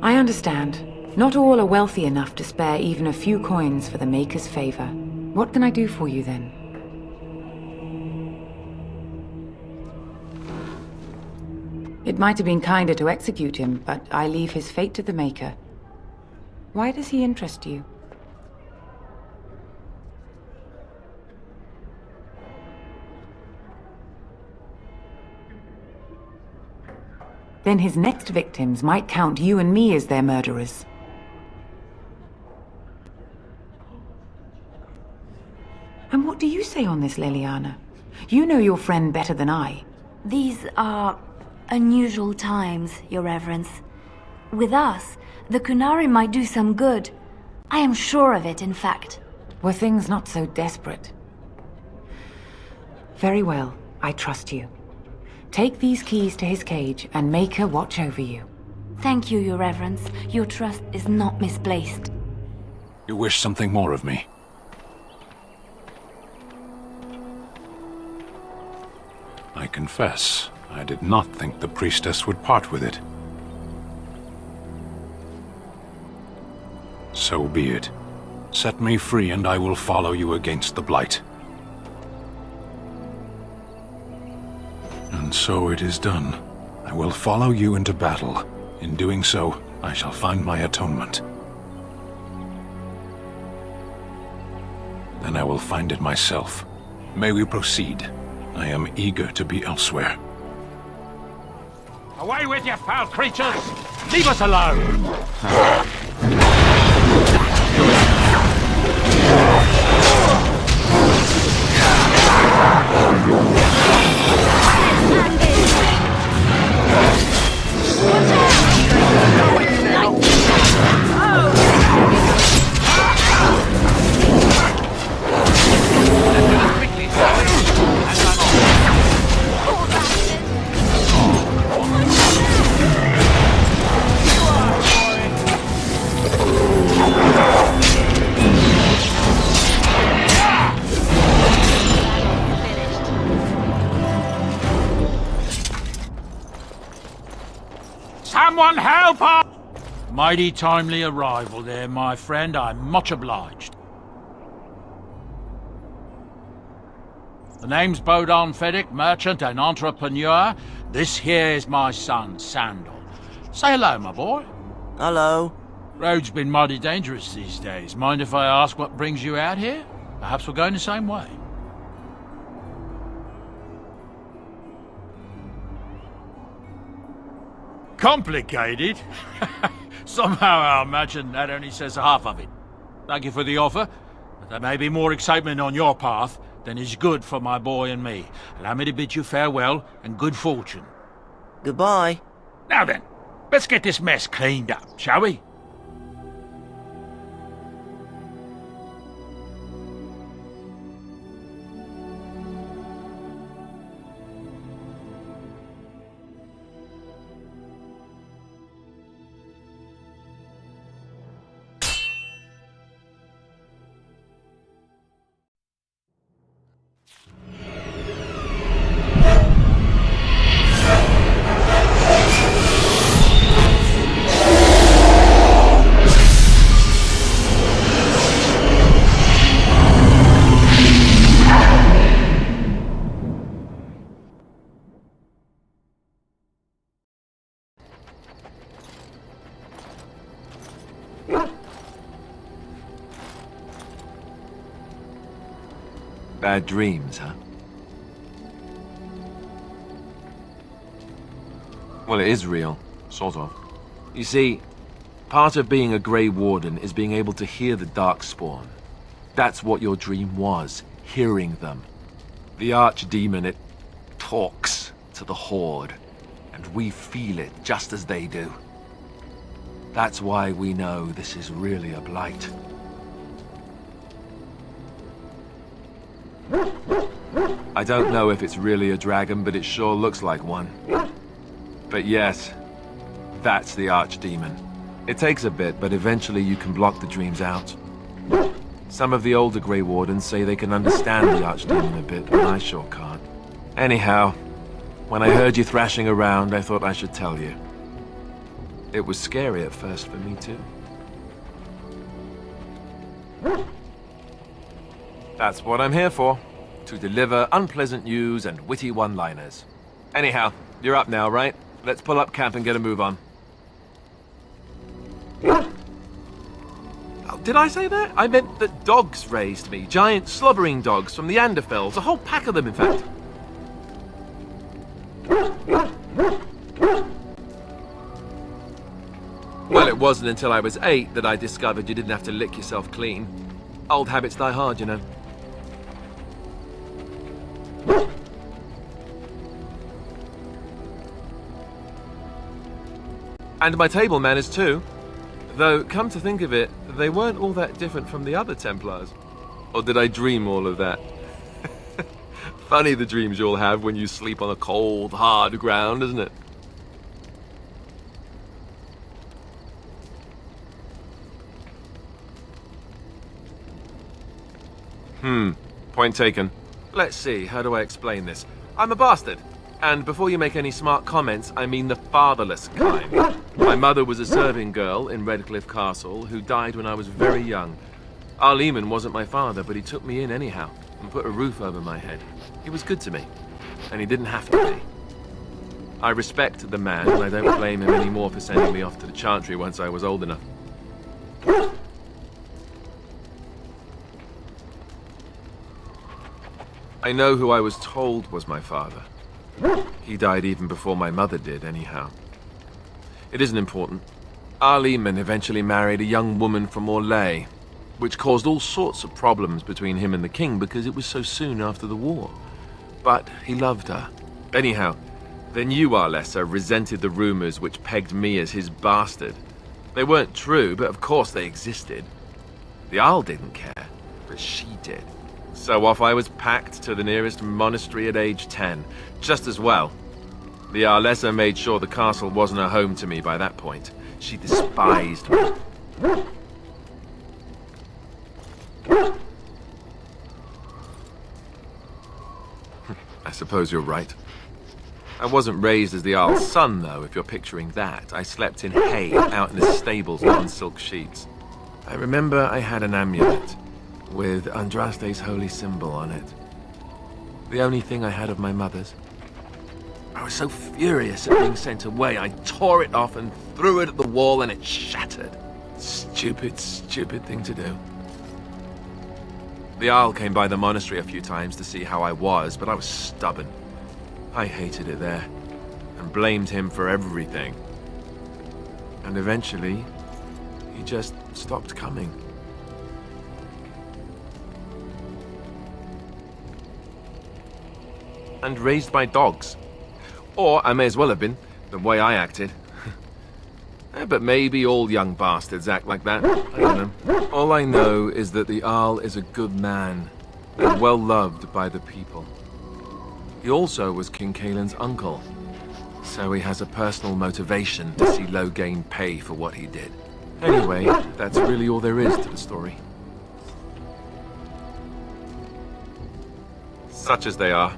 I understand. Not all are wealthy enough to spare even a few coins for the Maker's favor. What can I do for you, then? It might have been kinder to execute him, but I leave his fate to the Maker. Why does he interest you? Then his next victims might count you and me as their murderers. And what do you say on this, Leliana? You know your friend better than I. These are unusual times, Your Reverence. With us, the Kunari might do some good. I am sure of it, in fact. Were things not so desperate? Very well, I trust you. Take these keys to his cage and make her watch over you. Thank you, Your Reverence. Your trust is not misplaced. You wish something more of me? I confess, I did not think the priestess would part with it. So be it. Set me free and I will follow you against the Blight. And so it is done. I will follow you into battle. In doing so, I shall find my atonement. Then I will find it myself. May we proceed? I am eager to be elsewhere. Away with you, foul creatures! Leave us alone! Someone help us! Mighty timely arrival there, my friend. I'm much obliged. The name's Bodon Feddick, merchant and entrepreneur. This here is my son, Sandal. Say hello, my boy. Hello. Road's been mighty dangerous these days. Mind if I ask what brings you out here? Perhaps we're going the same way. Complicated? Somehow I imagine that only says half of it. Thank you for the offer, but there may be more excitement on your path than is good for my boy and me. Allow me to bid you farewell and good fortune. Goodbye. Now then, let's get this mess cleaned up, shall we? Bad dreams, huh? Well, it is real, sort of. You see, part of being a Grey Warden is being able to hear the Darkspawn. That's what your dream was, hearing them. The Archdemon, it talks to the Horde, and we feel it just as they do. That's why we know this is really a blight. I don't know if it's really a dragon, but it sure looks like one. But yes, that's the Archdemon. It takes a bit, but eventually you can block the dreams out. Some of the older Grey Wardens say they can understand the Archdemon a bit, but I sure can't. Anyhow, when I heard you thrashing around, I thought I should tell you. It was scary at first for me too. That's what I'm here for. To deliver unpleasant news and witty one-liners. Anyhow, you're up now, right? Let's pull up camp and get a move on. did I say that? I meant that dogs raised me. Giant slobbering dogs from the Anderfells. A whole pack of them, in fact. Well, it wasn't until I was 8 that I discovered you didn't have to lick yourself clean. Old habits die hard, you know. And my table manners too. Though, come to think of it, they weren't all that different from the other Templars. Or did I dream all of that? Funny the dreams you'll have when you sleep on a cold, hard ground, isn't it? Point taken. Let's see, how do I explain this? I'm a bastard. And before you make any smart comments, I mean the fatherless kind. My mother was a serving girl in Redcliffe Castle who died when I was very young. Our Lehman wasn't my father, but he took me in anyhow and put a roof over my head. He was good to me, and he didn't have to be. I respect the man, and I don't blame him anymore for sending me off to the Chantry once I was old enough. I know who I was told was my father. He died even before my mother did, anyhow. It isn't important. Our Lehman eventually married a young woman from Orlais, which caused all sorts of problems between him and the king because it was so soon after the war. But he loved her. Anyhow, then you, Arlessa, resented the rumors which pegged me as his bastard. They weren't true, but of course they existed. The Arl didn't care, but she did. So off I was packed to the nearest monastery at age 10. Just as well. The Arlessa made sure the castle wasn't a home to me by that point. She despised me. I suppose you're right. I wasn't raised as the Arl's son, though, if you're picturing that. I slept in hay out in the stables, not on silk sheets. I remember I had an amulet with Andraste's holy symbol on it. The only thing I had of my mother's. I was so furious at being sent away, I tore it off and threw it at the wall and it shattered. Stupid, stupid thing to do. The Arl came by the monastery a few times to see how I was, but I was stubborn. I hated it there, and blamed him for everything. And eventually, he just stopped coming. And raised my dogs. Or I may as well have been, the way I acted. But maybe all young bastards act like that. I don't know. All I know is that the Arl is a good man, and well loved by the people. He also was King Caelan's uncle, so he has a personal motivation to see Loghain pay for what he did. Anyway, that's really all there is to the story. Such as they are.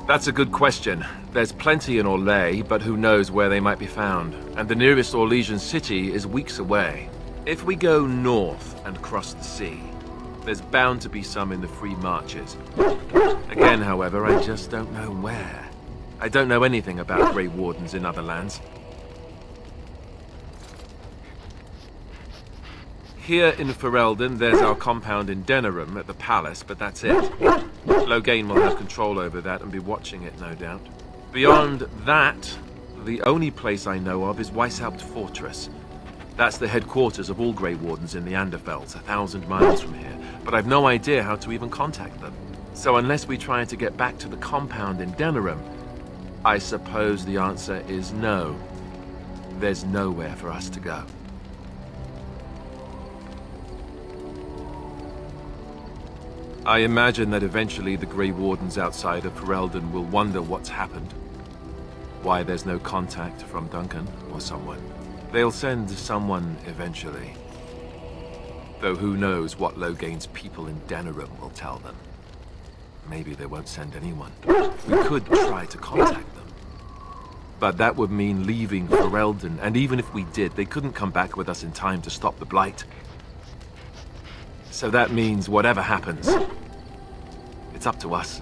That's a good question. There's plenty in Orlais, but who knows where they might be found. And the nearest Orlesian city is weeks away. If we go north and cross the sea, there's bound to be some in the Free Marches. Again, however, I just don't know where. I don't know anything about Grey Wardens in other lands. Here in Ferelden, there's our compound in Denerim at the palace, but that's it. Loghain will have control over that and be watching it, no doubt. Beyond that, the only place I know of is Weishaupt Fortress. That's the headquarters of all Grey Wardens in the Anderfells, 1,000 miles from here, but I've no idea how to even contact them. So unless we try to get back to the compound in Denerim, I suppose the answer is no. There's nowhere for us to go. I imagine that eventually the Grey Wardens outside of Ferelden will wonder what's happened. Why there's no contact from Duncan or someone. They'll send someone eventually. Though who knows what Loghain's people in Denerim will tell them. Maybe they won't send anyone. We could try to contact them. But that would mean leaving Ferelden, and even if we did, they couldn't come back with us in time to stop the Blight. So that means whatever happens, it's up to us.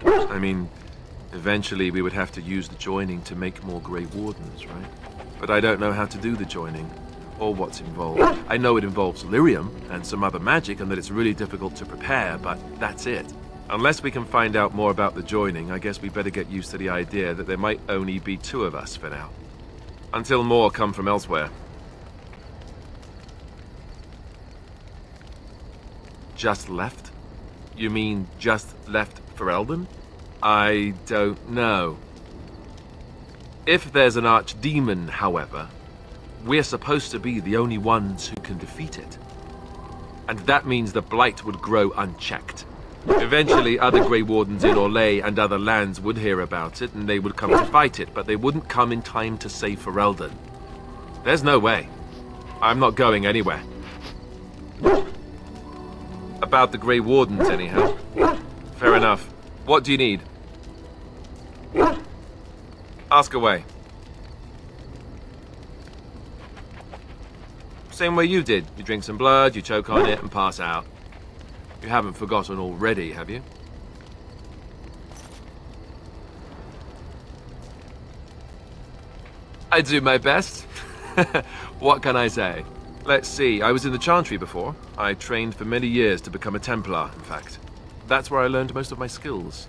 I mean, Eventually, we would have to use the joining to make more Grey Wardens, right? But I don't know how to do the joining, or what's involved. I know it involves lyrium and some other magic, and that it's really difficult to prepare, but that's it. Unless we can find out more about the joining, I guess we better get used to the idea that there might only be 2 of us for now. Until more come from elsewhere. Just left? You mean just left for Eldon? I don't know. If there's an archdemon, however, we're supposed to be the only ones who can defeat it. And that means the Blight would grow unchecked. Eventually, other Grey Wardens in Orlais and other lands would hear about it, and they would come to fight it, but they wouldn't come in time to save Ferelden. There's no way. I'm not going anywhere. About the Grey Wardens, anyhow. Fair enough. What do you need? Ask away. Same way you did. You drink some blood, you choke on it, and pass out. You haven't forgotten already, have you? I do my best. What can I say? Let's see, I was in the Chantry before. I trained for many years to become a Templar, in fact. That's where I learned most of my skills.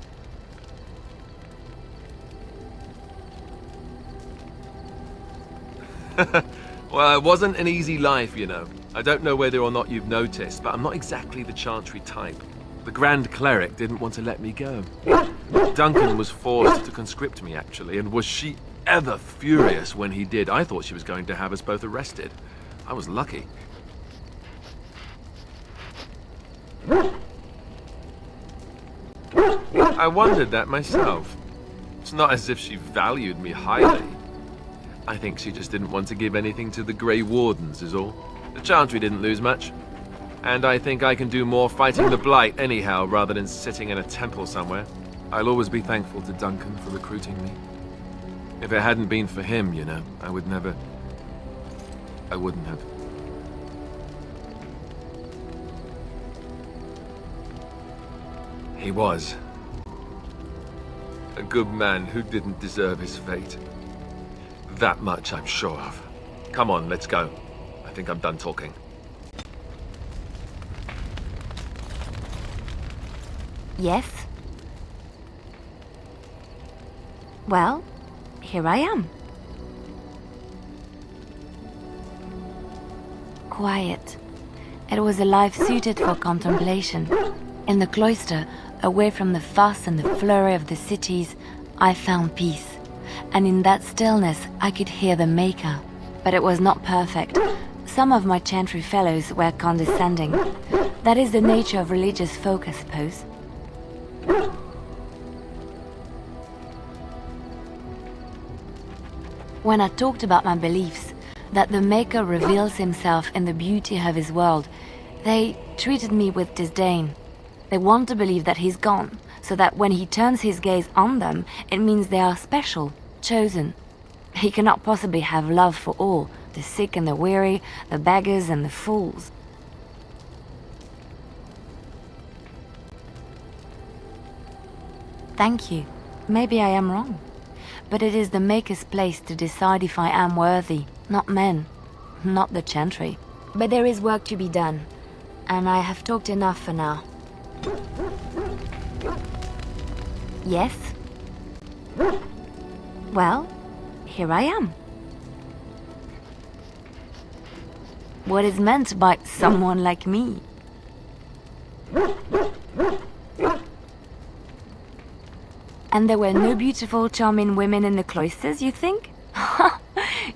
Well, it wasn't an easy life, you know. I don't know whether or not you've noticed, but I'm not exactly the Chantry type. The Grand Cleric didn't want to let me go. Duncan was forced to conscript me, actually, and was she ever furious when he did. I thought she was going to have us both arrested. I was lucky. I wondered that myself. It's not as if she valued me highly. I think she just didn't want to give anything to the Grey Wardens, is all. The Chantry didn't lose much. And I think I can do more fighting the Blight anyhow, rather than sitting in a temple somewhere. I'll always be thankful to Duncan for recruiting me. If it hadn't been for him, you know, I wouldn't have. He was a good man who didn't deserve his fate. That much I'm sure of. Come on, let's go. I think I'm done talking. Yes? Well, here I am. Quiet. It was a life suited for contemplation. In the cloister, away from the fuss and the flurry of the cities, I found peace. And in that stillness, I could hear the Maker. But it was not perfect. Some of my Chantry fellows were condescending. That is the nature of religious folk, I suppose. When I talked about my beliefs, that the Maker reveals himself in the beauty of his world, they treated me with disdain. They want to believe that he's gone, so that when he turns his gaze on them, it means they are special, chosen. He cannot possibly have love for all, the sick and the weary, the beggars and the fools. Thank you. Maybe I am wrong. But it is the Maker's place to decide if I am worthy, not men, not the Chantry. But there is work to be done, and I have talked enough for now. Yes? Well, here I am. What is meant by someone like me? And there were no beautiful, charming women in the cloisters, you think?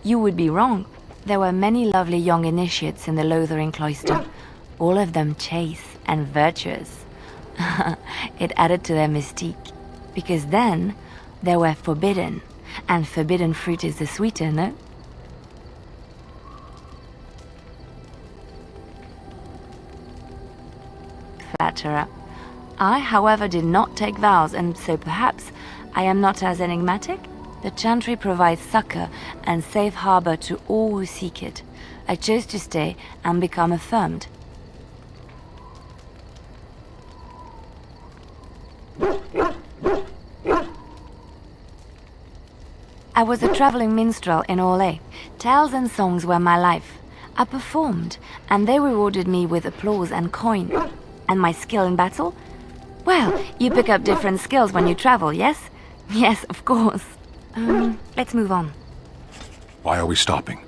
You would be wrong. There were many lovely young initiates in the Lothering cloister, all of them chaste and virtuous. It added to their mystique, because then they were forbidden, and forbidden fruit is the sweeter, no? Flatterer. I, however, did not take vows, and so perhaps I am not as enigmatic? The Chantry provides succor and safe harbor to all who seek it. I chose to stay and become affirmed. I was a traveling minstrel in Orlais. Tales and songs were my life. I performed, and they rewarded me with applause and coin. And my skill in battle? Well, you pick up different skills when you travel, yes? Yes, of course. Let's move on. Why are we stopping?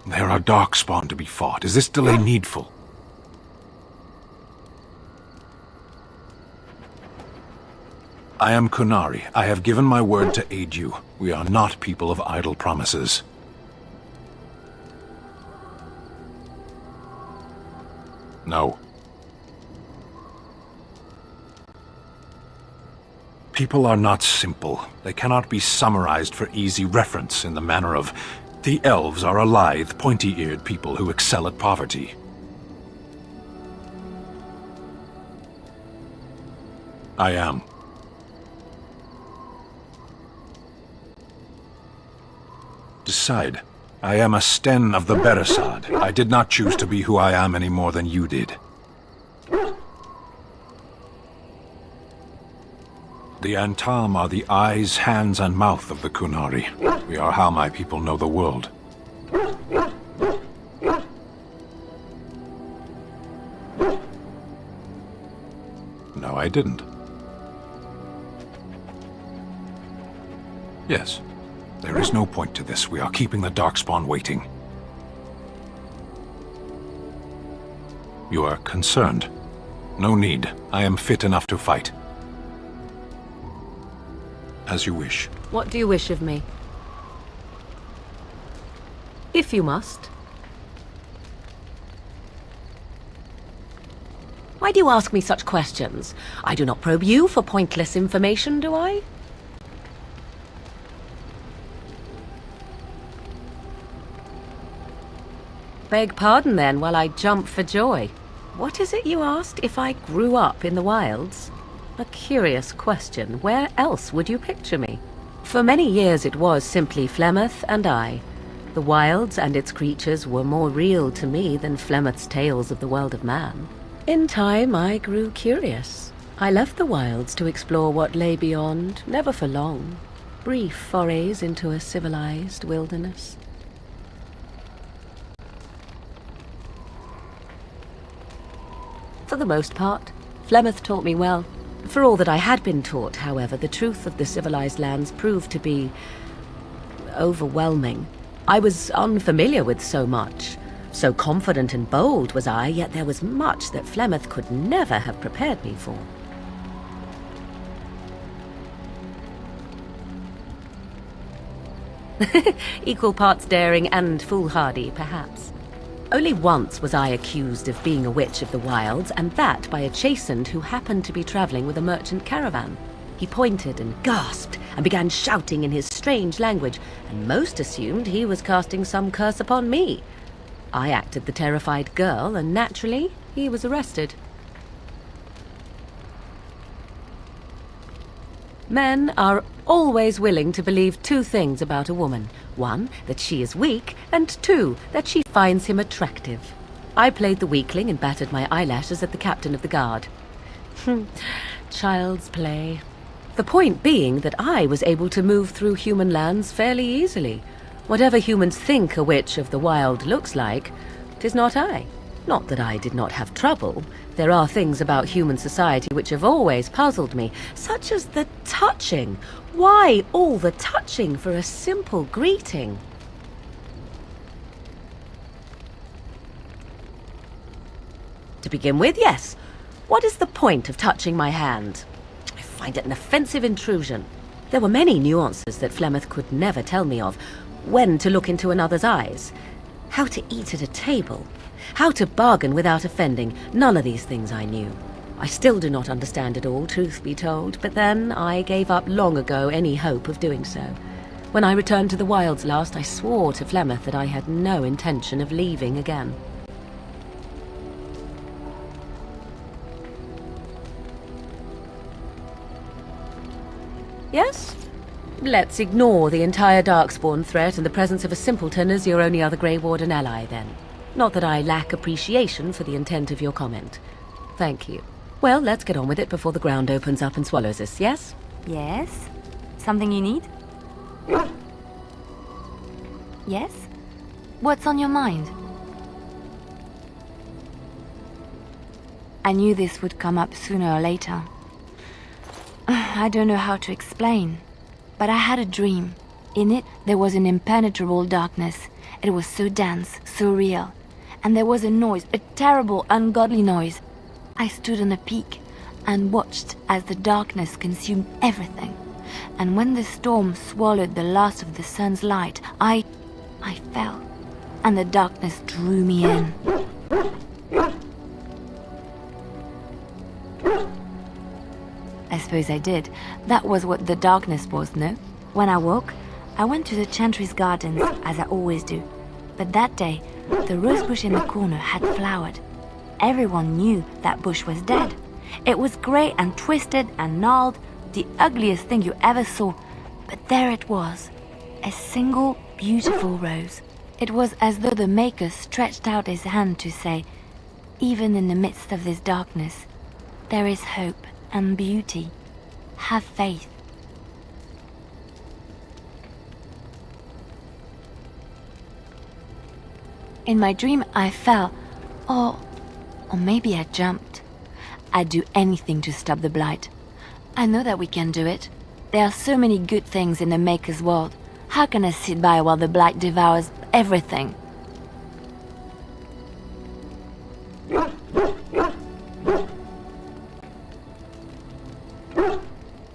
There are darkspawn to be fought. Is this delay needful? I am Kunari. I have given my word to aid you. We are not people of idle promises. No. People are not simple. They cannot be summarized for easy reference in the manner of... The elves are a lithe, pointy-eared people who excel at poverty. I am. Decide. I am a Sten of the Beresad. I did not choose to be who I am any more than you did. The Antam are the eyes, hands, and mouth of the Kunari. We are how my people know the world. No, I didn't. Yes. There is no point to this. We are keeping the Darkspawn waiting. You are concerned. No need. I am fit enough to fight. As you wish. What do you wish of me? If you must. Why do you ask me such questions? I do not probe you for pointless information, do I? Beg pardon then, while I jump for joy. What is it you asked? If I grew up in the wilds? A curious question. Where else would you picture me? For many years it was simply Flemeth and I. The wilds and its creatures were more real to me than Flemeth's tales of the world of man. In time I grew curious. I left the wilds to explore what lay beyond, never for long. Brief forays into a civilized wilderness. For the most part, Flemeth taught me well. For all that I had been taught, however, the truth of the civilized lands proved to be overwhelming. I was unfamiliar with so much. So confident and bold was I, yet there was much that Flemeth could never have prepared me for. Equal parts daring and foolhardy, perhaps. Only once was I accused of being a witch of the wilds, and that by a chastened who happened to be traveling with a merchant caravan. He pointed and gasped and began shouting in his strange language, and most assumed he was casting some curse upon me. I acted the terrified girl, and naturally, he was arrested. Men are always willing to believe two things about a woman. One, that she is weak, and two, that she finds him attractive. I played the weakling and battered my eyelashes at the captain of the guard. Child's play. The point being that I was able to move through human lands fairly easily. Whatever humans think a witch of the wild looks like, 'tis not I. Not that I did not have trouble. There are things about human society which have always puzzled me, such as the touching. Why all the touching for a simple greeting? To begin with, yes. What is the point of touching my hand? I find it an offensive intrusion. There were many nuances that Flemeth could never tell me of. When to look into another's eyes. How to eat at a table. How to bargain without offending. None of these things I knew. I still do not understand it all, truth be told, but then I gave up long ago any hope of doing so. When I returned to the wilds last, I swore to Flemeth that I had no intention of leaving again. Yes? Let's ignore the entire Darkspawn threat and the presence of a simpleton as your only other Grey Warden ally, then. Not that I lack appreciation for the intent of your comment. Thank you. Well, let's get on with it before the ground opens up and swallows us, yes? Yes? Something you need? Yes? What's on your mind? I knew this would come up sooner or later. I don't know how to explain, but I had a dream. In it, there was an impenetrable darkness. It was so dense, so real. And there was a noise, a terrible, ungodly noise. I stood on a peak and watched as the darkness consumed everything. And when the storm swallowed the last of the sun's light, I fell, and the darkness drew me in. I suppose I did. That was what the darkness was, no? When I woke, I went to the Chantry's gardens, as I always do. But that day, the rose bush in the corner had flowered. Everyone knew that bush was dead. It was grey and twisted and gnarled, the ugliest thing you ever saw. But there it was, a single beautiful rose. It was as though the Maker stretched out his hand to say, even in the midst of this darkness, there is hope and beauty. Have faith. In my dream, I fell, or maybe I jumped. I'd do anything to stop the blight. I know that we can do it. There are so many good things in the Maker's world. How can I sit by while the blight devours everything?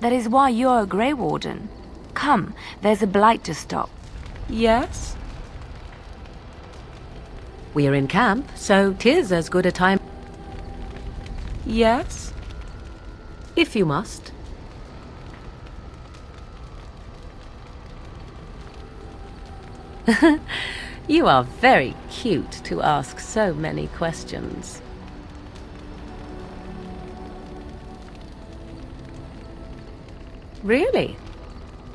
That is why you're a Grey Warden. Come, there's a blight to stop. Yes? We're in camp, so 'tis as good a time. Yes? If you must. You are very cute to ask so many questions. Really?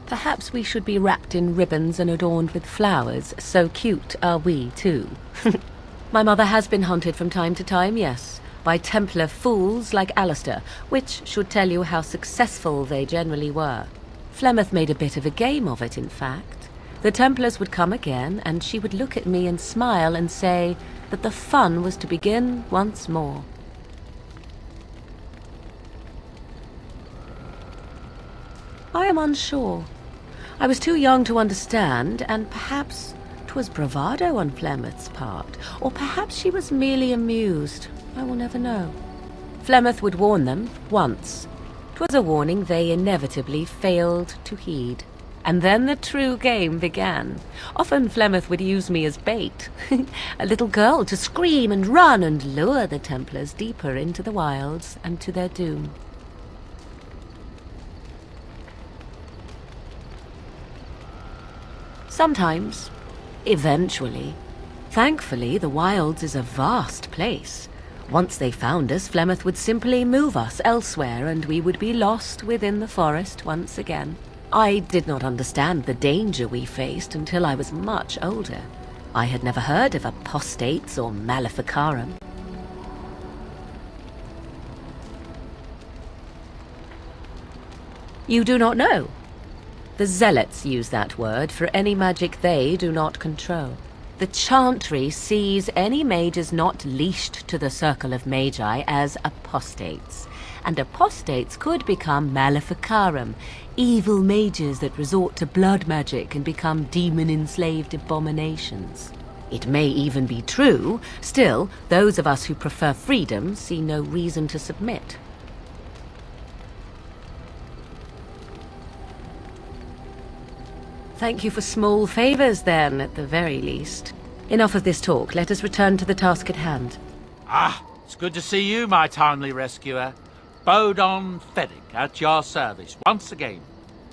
Perhaps we should be wrapped in ribbons and adorned with flowers. So cute are we, too. My mother has been hunted from time to time, yes, by Templar fools like Alistair, which should tell you how successful they generally were. Flemeth made a bit of a game of it, in fact. The Templars would come again, and she would look at me and smile and say that the fun was to begin once more. I am unsure. I was too young to understand, and perhaps 'twas bravado on Flemeth's part, or perhaps she was merely amused. I will never know. Flemeth would warn them once. 'Twas a warning they inevitably failed to heed. And then the true game began. Often Flemeth would use me as bait, a little girl to scream and run and lure the Templars deeper into the wilds and to their doom. Sometimes, eventually. Thankfully, the wilds is a vast place. Once they found us, Flemeth would simply move us elsewhere and we would be lost within the forest once again. I did not understand the danger we faced until I was much older. I had never heard of apostates or maleficarum. You do not know? The Zealots use that word for any magic they do not control. The Chantry sees any mages not leashed to the Circle of Magi as apostates. And apostates could become maleficarum, evil mages that resort to blood magic and become demon-enslaved abominations. It may even be true. Still, those of us who prefer freedom see no reason to submit. Thank you for small favors, then, at the very least. Enough of this talk. Let us return to the task at hand. Ah, it's good to see you, my timely rescuer. Bodon Feddick, at your service, once again.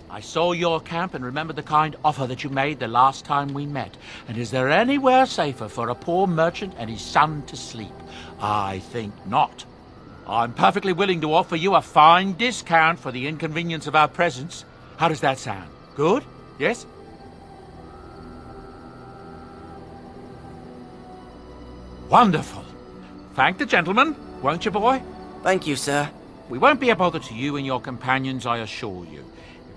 I saw your camp and remembered the kind offer that you made the last time we met. And is there anywhere safer for a poor merchant and his son to sleep? I think not. I'm perfectly willing to offer you a fine discount for the inconvenience of our presence. How does that sound? Good? Yes? Wonderful. Thank the gentleman, won't you, boy? Thank you, sir. We won't be a bother to you and your companions, I assure you.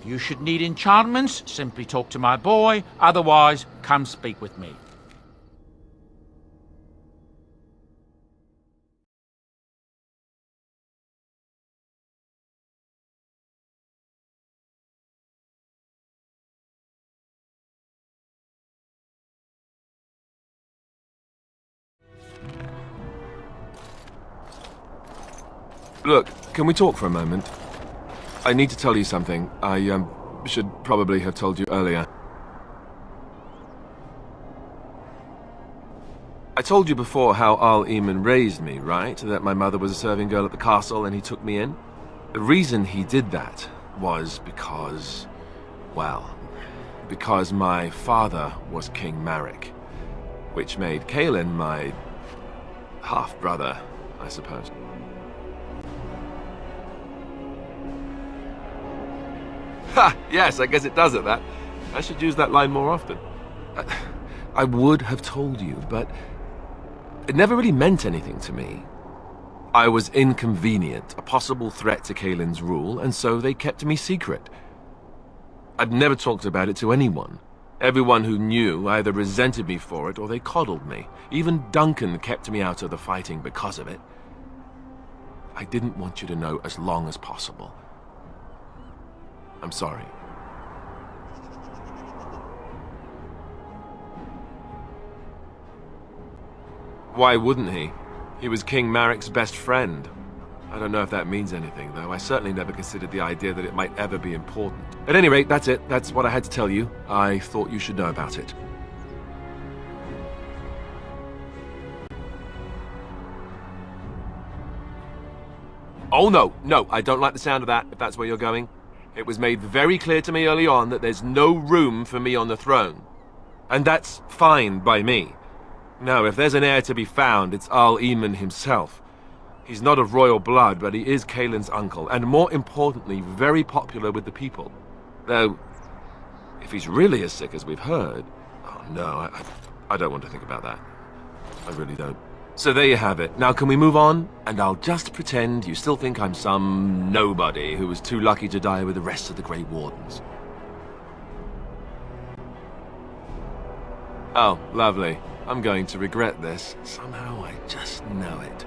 If you should need enchantments, simply talk to my boy. Otherwise, come speak with me. Look, can we talk for a moment? I need to tell you something. I, should probably have told you earlier. I told you before how Al-Eamon raised me, right? That my mother was a serving girl at the castle and he took me in? The reason he did that was because... well, because my father was King Marek, which made Kaelin my half-brother, I suppose. Ha! Yes, I guess it does at that. I should use that line more often. I would have told you, but it never really meant anything to me. I was inconvenient, a possible threat to Kaelin's rule, and so they kept me secret. I'd never talked about it to anyone. Everyone who knew either resented me for it or they coddled me. Even Duncan kept me out of the fighting because of it. I didn't want you to know as long as possible. I'm sorry. Why wouldn't he? He was King Marek's best friend. I don't know if that means anything, though. I certainly never considered the idea that it might ever be important. At any rate, that's it. That's what I had to tell you. I thought you should know about it. Oh, no, I don't like the sound of that, if that's where you're going. It was made very clear to me early on that there's no room for me on the throne. And that's fine by me. No, if there's an heir to be found, it's Al-Eamon himself. He's not of royal blood, but he is Kaelin's uncle, and more importantly, very popular with the people. Though, if he's really as sick as we've heard... oh no, I don't want to think about that. I really don't. So there you have it. Now can we move on? And I'll just pretend you still think I'm some nobody who was too lucky to die with the rest of the Grey Wardens. Oh, lovely. I'm going to regret this. Somehow I just know it.